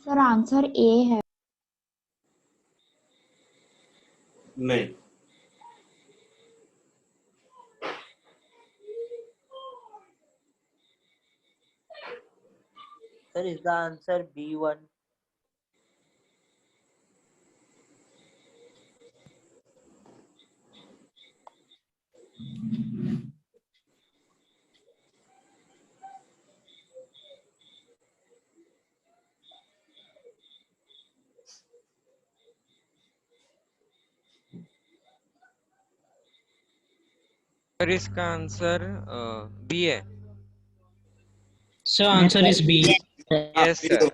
सर आंसर ए है। नहीं, Sir, is the answer B1? Sir इसका आंसर बी है। So answer is B. Yes sir.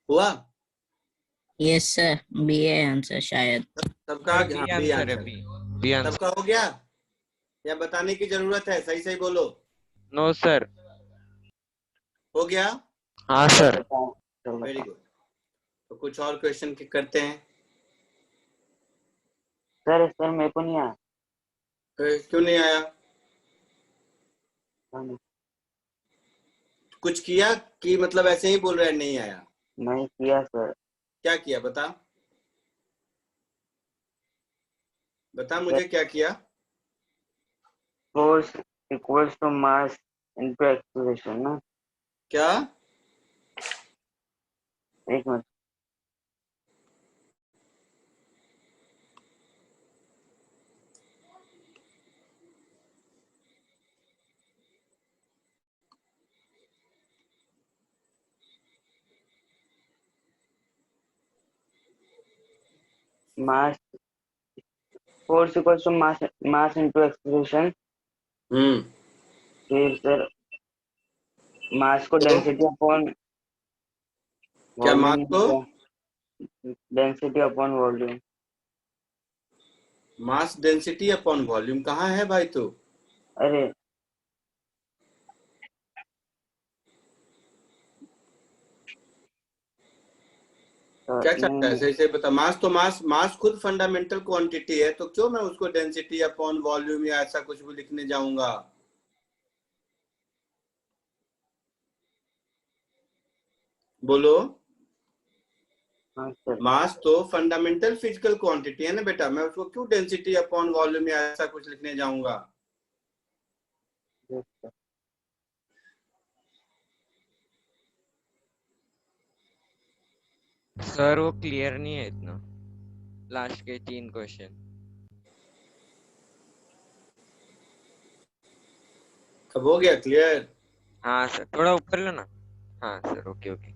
हुआ? यस सर, बी है आंसर शायद। सबका बी हाँ, बी आंसर है, आंसर बी आंसर। सबका हो गया या बताने की जरूरत है? सही सही बोलो। No sir. हो गया? हाँ सर। Very good. तो कुछ और क्वेश्चन करते हैं। सर मेरे को नहीं आया। क्यों नहीं आया? कुछ किया कि मतलब ऐसे ही बोल रहे हैं नहीं आया? नहीं किया सर। क्या किया बता? बता मुझे क्या किया? Force equals to mass into acceleration ना। क्या? एक मिनट। Mass force equals to mass into acceleration. फिर सर मास को डेंसिटी अपॉन क्या मास को? Density upon volume. Mass density upon volume कहाँ है भाई तू? अरे क्या चाहता है? सही से बता। मास तो मास खुद फंडामेंटल क्वांटिटी है, तो क्यों मैं उसको डेंसिटी अपॉन वॉल्यूम या ऐसा कुछ भी लिखने जाऊंगा? बोलो। हाँ सर। मास तो फंडामेंटल फिजिकल क्वांटिटी है ना बेटा, मैं उसको क्यों डेंसिटी अपॉन वॉल्यूम या ऐसा कुछ लिखने जाऊंगा? सर वो क्लियर नहीं है इतना, लास्ट के 3 क्वेश्चन। अब हो गया क्लियर? हाँ सर, थोड़ा ऊपर लो ना। हाँ सर, ओके ओके।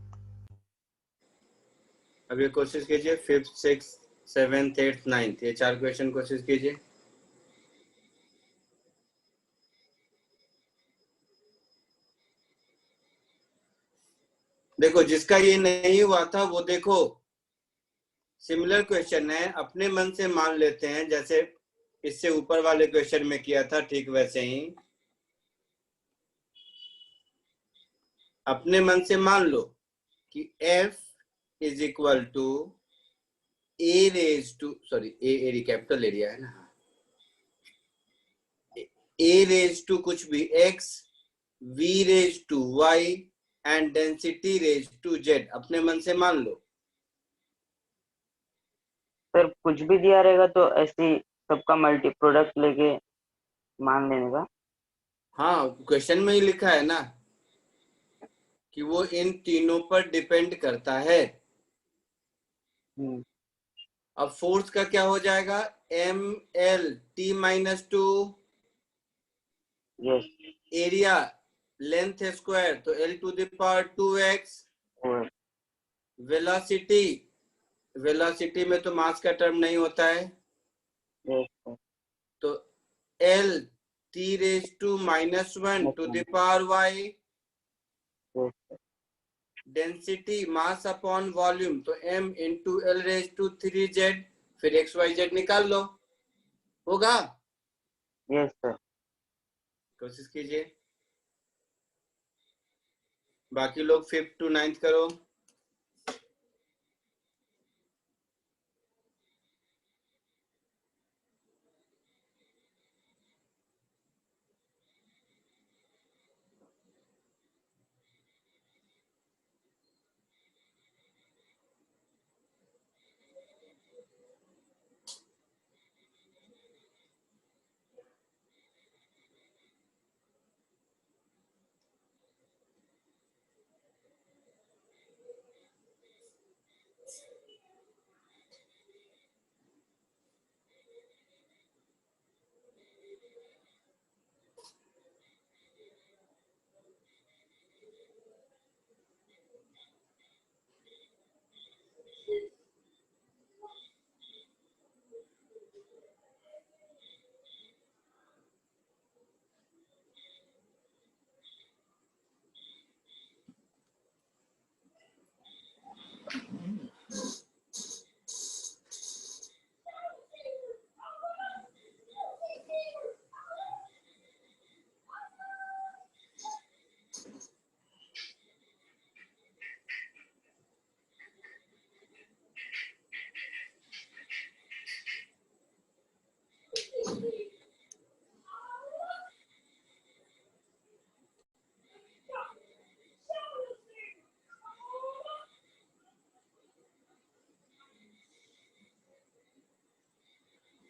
अब ये कोशिश कीजिए 5th 6th 7th 8th 9th, ये 4 क्वेश्चन कोशिश कीजिए। देखो जिसका ये नहीं हुआ था वो देखो, सिमिलर क्वेश्चन है, अपने मन से मान लेते हैं जैसे इससे ऊपर वाले क्वेश्चन में किया था, ठीक वैसे ही अपने मन से मान लो कि F is equal to A raise to sorry A capital area है ना, ए रेज टू कुछ भी x, v raise to y and density raise to z, अपने मन से मान लो। सर कुछ भी दिया रहेगा तो ऐसे सबका मल्टी प्रोडक्ट लेके मान लेने का। हाँ, क्वेश्चन में ही लिखा है ना कि वो इन तीनों पर डिपेंड करता है। अब फोर्स का क्या हो जाएगा, M L T minus two, area length square तो L to the power 2x, velocity, velocity में तो मास का टर्म नहीं होता है, तो L T raise to -1 to the power y, density mass upon volume तो m into L raise to 3z, फिर x y z निकाल लो, होगा? Yes sir. कोशिश कीजिए, बाकी लोग 5th to 9th करो।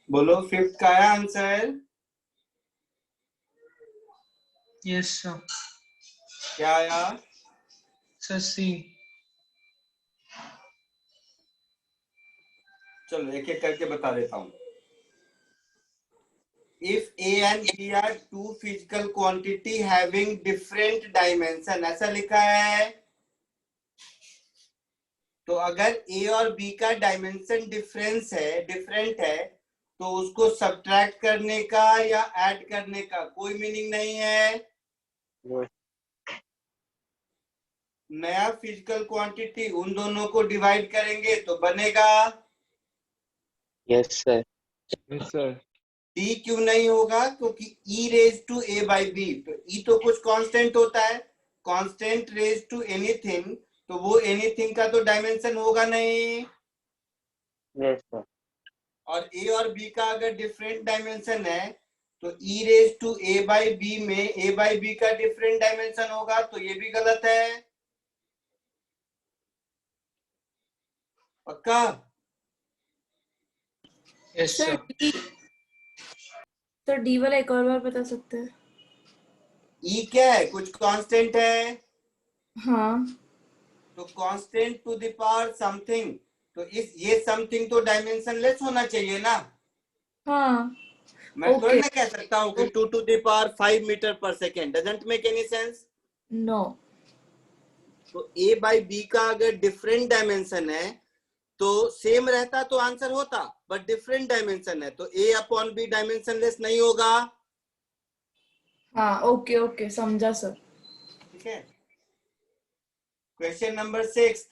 बोलो 5th का आया आंसर? Yes sir. क्या आया? सर सी। चलो एक एक करके बता देता हूँ। If A and B are two physical quantity having different dimension, ऐसा लिखा है, तो अगर A और B का डायमेंशन डिफरेंट है तो उसको सब्ट्रैक्ट करने का या ऐड करने का कोई मीनिंग नहीं है। नया फिजिकल क्वांटिटी उन दोनों को डिवाइड करेंगे तो बनेगा yes sir. Yes sir. D क्यों नहीं होगा? क्योंकि E raise to A by B, तो E तो कुछ कांस्टेंट होता है, कांस्टेंट रेज टू एनीथिंग, तो वो एनीथिंग का तो डायमेंशन होगा नहीं। Yes sir. और A और B का अगर डिफरेंट डायमेंशन है तो E raise to A by B में A बाई B का डिफरेंट डायमेंशन होगा, तो ये भी गलत है। पक्का? Yes sir. तो डी वाला एक और बार बता सकते हैं? E क्या है? कुछ कांस्टेंट है। हाँ। तो constant to the power something, तो ये समथिंग तो डायमेंशनलेस होना चाहिए ना। हाँ। मैं थोड़ी ना कह सकता हूँ कि 2 to the power 5 metre per second, doesn't make any sense. No. तो A बाई B का अगर डिफरेंट डायमेंशन है तो सेम रहता तो आंसर होता, बट डिफरेंट डायमेंशन है तो A अपॉन B डायमेंशनलेस नहीं होगा। हाँ ओके ओके समझा सर। ठीक है। Question number 6,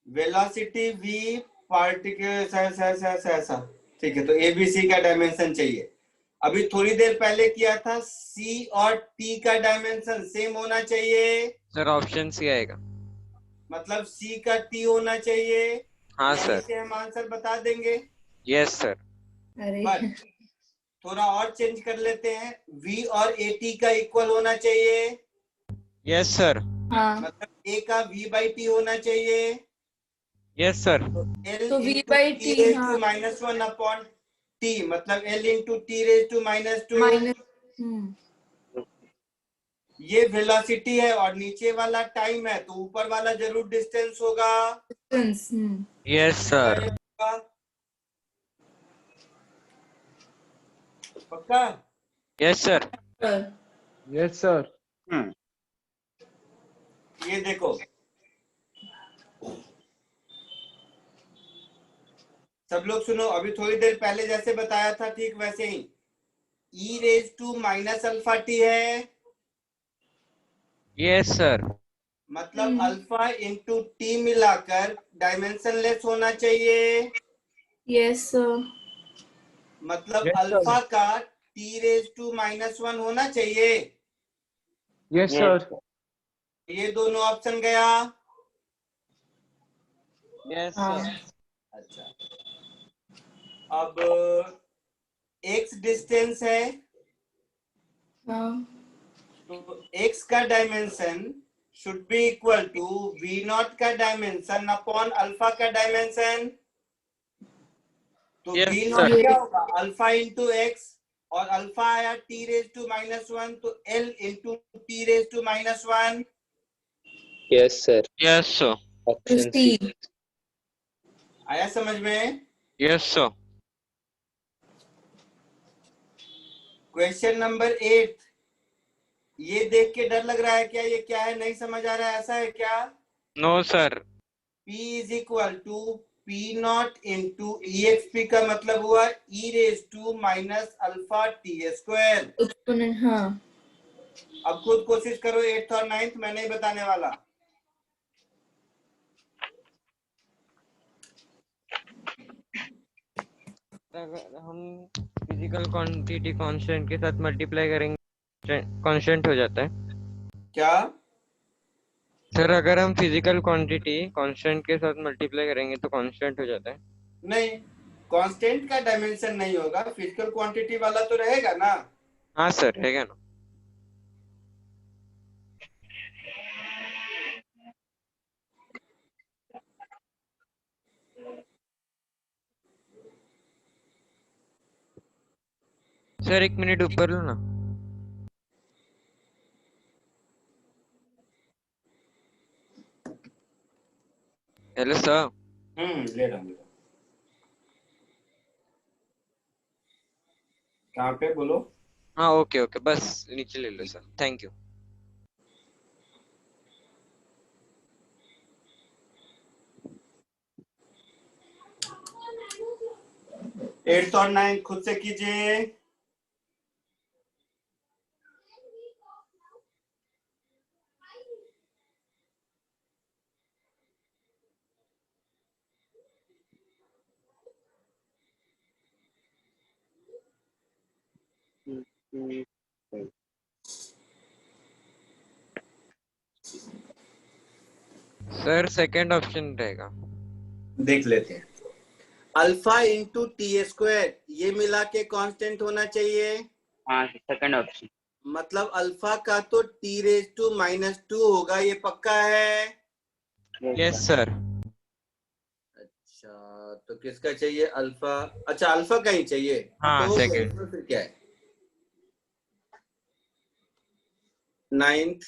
velocity v particle ऐसा, ठीक है, तो ABC का डायमेंशन चाहिए। अभी थोड़ी देर पहले किया था, C और T का डायमेंशन सेम होना चाहिए। सर ऑप्शन सी आएगा। मतलब C का T होना चाहिए। हाँ यहीं सर। से हम आंसर बता देंगे। Yes sir. अरे बट थोड़ा और चेंज कर लेते हैं, V और AT का इक्वल होना चाहिए। Yes sir. हाँ मतलब A का V by T होना चाहिए। Yes sir. L तो V into by T T, raised हाँ to minus 1 upon T, मतलब L into T raised to minus 2। Minus ये वेलोसिटी है और नीचे वाला टाइम है, तो ऊपर वाला जरूर डिस्टेंस होगा। डिस्टेंस। Yes sir. पक्का? Yes sir. Yes sir. ये देखो, सब लोग सुनो, अभी थोड़ी देर पहले जैसे बताया था ठीक वैसे ही। E raise to minus alpha t है, यस सर। मतलब अल्फा इंटू टी मिलाकर डायमेंशन लेस होना चाहिए। Yes sir. मतलब Yes, sir. अल्फा का टी रेज टू माइनस 1 होना चाहिए। Yes sir. ये दोनों ऑप्शन गया। यस हाँ सर। अच्छा, अब x डिस्टेंस है, हाँ तो x का dimension should be equal to v naught का डायमेंशन अपॉन अल्फा का डायमेंशन। तो Yes, v नॉट sir. क्या होगा, अल्फा इंटू एक्स, और अल्फा आया t रेज टू माइनस 1, तो l into t raise to minus 1। Yes sir. Yes sir. Option C. आया समझ में? Yes sir. क्वेश्चन नंबर 8, ये देख के डर लग रहा है क्या? ये क्या है, नहीं समझ आ रहा है, ऐसा है क्या? No sir. P is equal to P naught into EXP का मतलब हुआ e raise to minus alpha t square. Exponent. हाँ अब खुद कोशिश करो 8th और 9th, मैं नहीं बताने वाला। अगर हम फिजिकल क्वांटिटी कांस्टेंट के साथ मल्टीप्लाई करेंगे कांस्टेंट हो जाता है क्या? सर? अगर हम फिजिकल क्वांटिटी कांस्टेंट के साथ मल्टीप्लाई करेंगे तो कांस्टेंट हो जाता है? नहीं, कांस्टेंट का डायमेंशन नहीं होगा, फिजिकल क्वांटिटी वाला तो रहेगा ना। हाँ सर, रहेगा ना। सर 1 मिनट ऊपर लो ना। Hello sir. ले रहा हूँ। कहाँ पे बोलो? हाँ ओके ओके, बस नीचे ले लो सर, थैंक यू। एट्थ और 9th खुद से कीजिए। सर सेकंड ऑप्शन रहेगा। देख लेते हैं। अल्फा इंटू टी स्क्वायर, ये मिला के कांस्टेंट होना चाहिए। हाँ सेकंड ऑप्शन। मतलब अल्फा का तो टी रेज टू माइनस 2 होगा, ये पक्का है? Yes sir. अच्छा, तो किसका चाहिए? अल्फा। अच्छा, अल्फा का ही चाहिए। हाँ, तो second। इसमें फिर क्या है? 9th।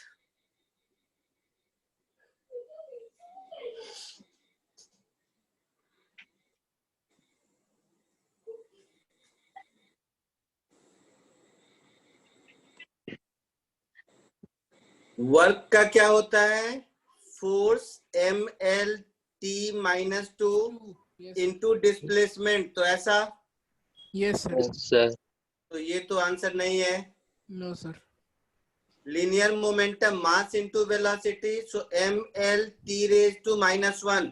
वर्क का क्या होता है? Force MLT minus 2 into displacement, तो ऐसा। Yes sir. सर। तो ये तो आंसर नहीं है। No sir. Linear momentum mass into velocity, so MLT raise to minus 1,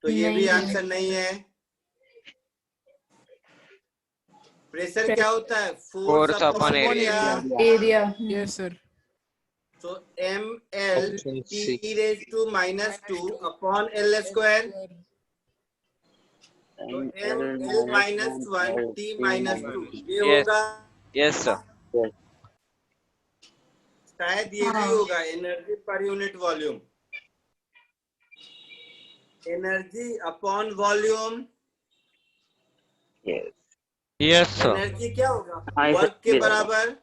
तो ये भी आंसर नहीं है। प्रेशर क्या होता है? Force force upon upon area. Area. Yes sir. So ml Option t C. raised to minus 2 upon l square. तो ml minus 1 t minus 2 ये Yes. होगा, Yes, sir. शायद ये भी होगा energy per unit volume, energy upon volume. Yes, sir. Energy क्या होगा, हाँ, इसे वर्क के भी बराबर।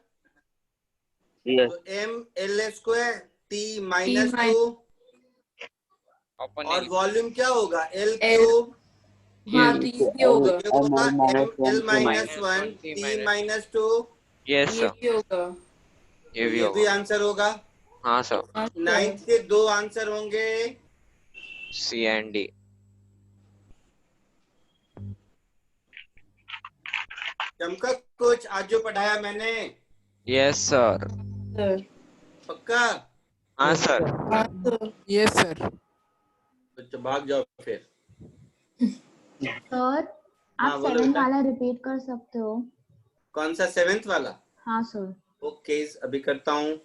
Yes. तो m l square t minus minus 2 Upon और L. वॉल्यूम क्या होगा l क्यूब। हाँ तो ये भी होगा, ये होगा m l minus 1 T t minus. Minus 2। Yes, ये sir. भी होगा। ये भी ये भी होगा। आंसर होगा। हाँ सर। हाँ नाइन्थ सर, के दो आंसर होंगे। C and D. चमका कुछ आज जो पढ़ाया मैंने Yes, sir. सर पक्का। हाँ सर। हाँ सर, Yes, sir. तो भाग जाओ फिर। सर हाँ, आप बोलो 7 बेटा। वाला रिपीट कर सकते हो? कौन सा 7th वाला? हाँ सर। ओके अभी करता हूँ।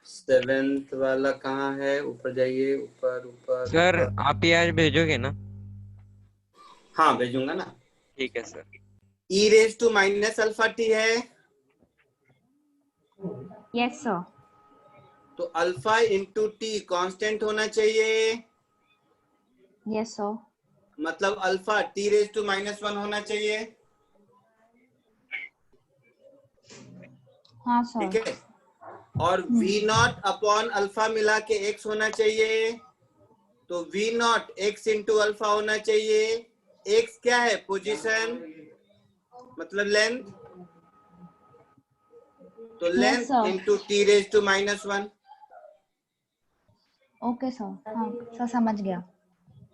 7th वाला कहाँ है, ऊपर जाइए, ऊपर ऊपर सर ऊपर। आप ये आज भेजोगे ना? हाँ भेजूंगा ना। ठीक है sir. e raise to minus alpha t है, यस सर। तो अल्फा इंटू टी कांस्टेंट होना चाहिए, यस सर। मतलब alpha t raise to minus 1 होना चाहिए। हाँ सर। ठीक है, और v नॉट अपॉन अल्फा मिला के x होना चाहिए, तो v naught x into alpha होना चाहिए। x क्या है, पोजीशन मतलब लेंथ, तो length sir. Into t raise to minus 1। Okay sir. हाँ सर समझ गया।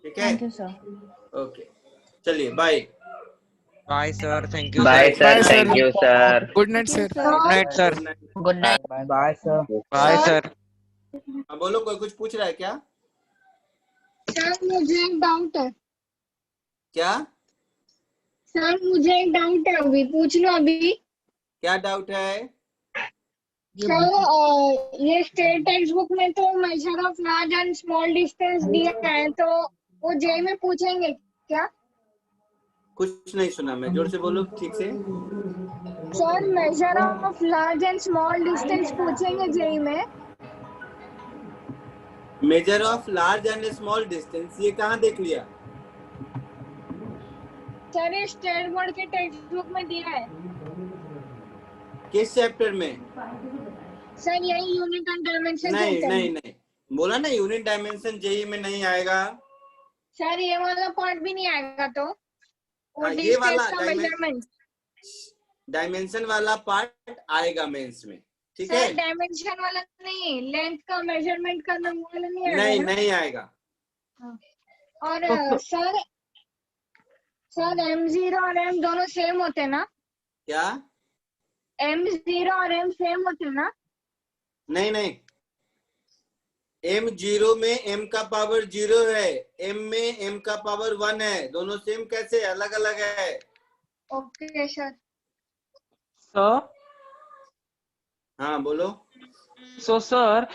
ठीक है, थैंक यू सर। ओके चलिए bye. Bye sir. Thank you Bye, sir. sir. Bye, sir. Thank you, sir. Good night, sir. Good night sir. Good night. Bye, sir. Bye sir. हाँ बोलो, कोई कुछ पूछ रहा है क्या? सर मुझे एक डाउट है। क्या सर मुझे एक डाउट है, अभी पूछ लो अभी। क्या डाउट है? सर ये स्टेट टेक्स्ट बुक में तो measure of large and small distance दिया है, तो वो जे में पूछेंगे क्या? कुछ नहीं सुना मैं, जोर से बोलो ठीक से। Sir measure of large and small distance पूछेंगे जे में। Measure of large and small distance, ये कहाँ देख लिया? सर ये स्टेट बोर्ड के टेक्स्ट बुक में दिया है। किस चैप्टर में? सर यही यूनिट एंड डायमेंशन नहीं चैप्टर नहीं में। नहीं, बोला ना यूनिट डायमेंशन जेई में नहीं आएगा। सर ये वाला पार्ट भी नहीं आएगा तो? हाँ, ये वाला का मेजरमेंट। डायमेंशन वाला पार्ट आएगा मेंस में, ठीक सर है? डायमेंशन वाला नहीं, लेंथ का मेजरमेंट करना वाला नहीं आएगा नहीं ना? नहीं आएगा। और सर M0 और M दोनों सेम होते हैं ना? क्या? M0 और M सेम होते हैं ना? नहीं नहीं, M0 में m का पावर 0 है, m में m का पावर 1 है, दोनों सेम कैसे, अलग अलग है। Okay sir. Sir, हाँ बोलो। so sir,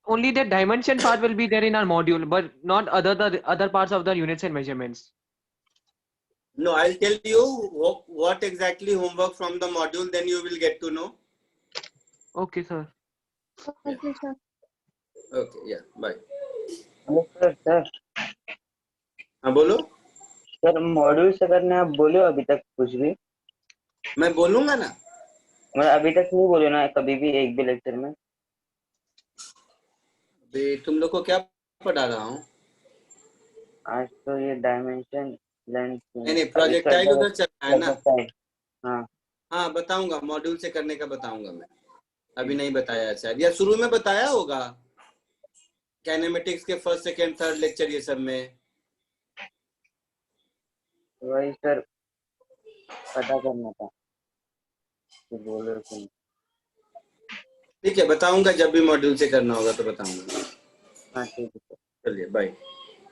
only the dimension part will be there in our module, but not the other parts of the units and measurements. No, I'll tell you what exactly homework from the module, then you will get to know. Okay, sir. Okay sir. Okay, yeah, bye. Sir हाँ बोलो। Sir module से करने आप बोले हो अभी तक कुछ भी? मैं बोलूंगा ना। मैं अभी तक नहीं बोले ना कभी भी एक भी लेक्चर में। अभी तुम लोग को क्या पढ़ा रहा हूँ? आज तो ये डायमेंशन लेंथ नहीं प्रोजेक्टाइल उधर चल रहा है ना। हाँ हाँ बताऊंगा, मॉड्यूल से करने का बताऊंगा मैं, अभी नहीं बताया शायद, या शुरू में बताया होगा काइनेमेटिक्स के फर्स्ट सेकंड थर्ड लेक्चर ये सब में। वही सर पता करना था तो बोलो तुम। ठीक है बताऊंगा, जब भी मॉड्यूल से करना होगा तो बताऊंगा। हाँ ठीक है सर। चलिए bye.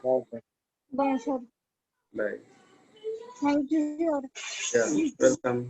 Bye sir. Bye sir. Bye. Thank you sir. Welcome.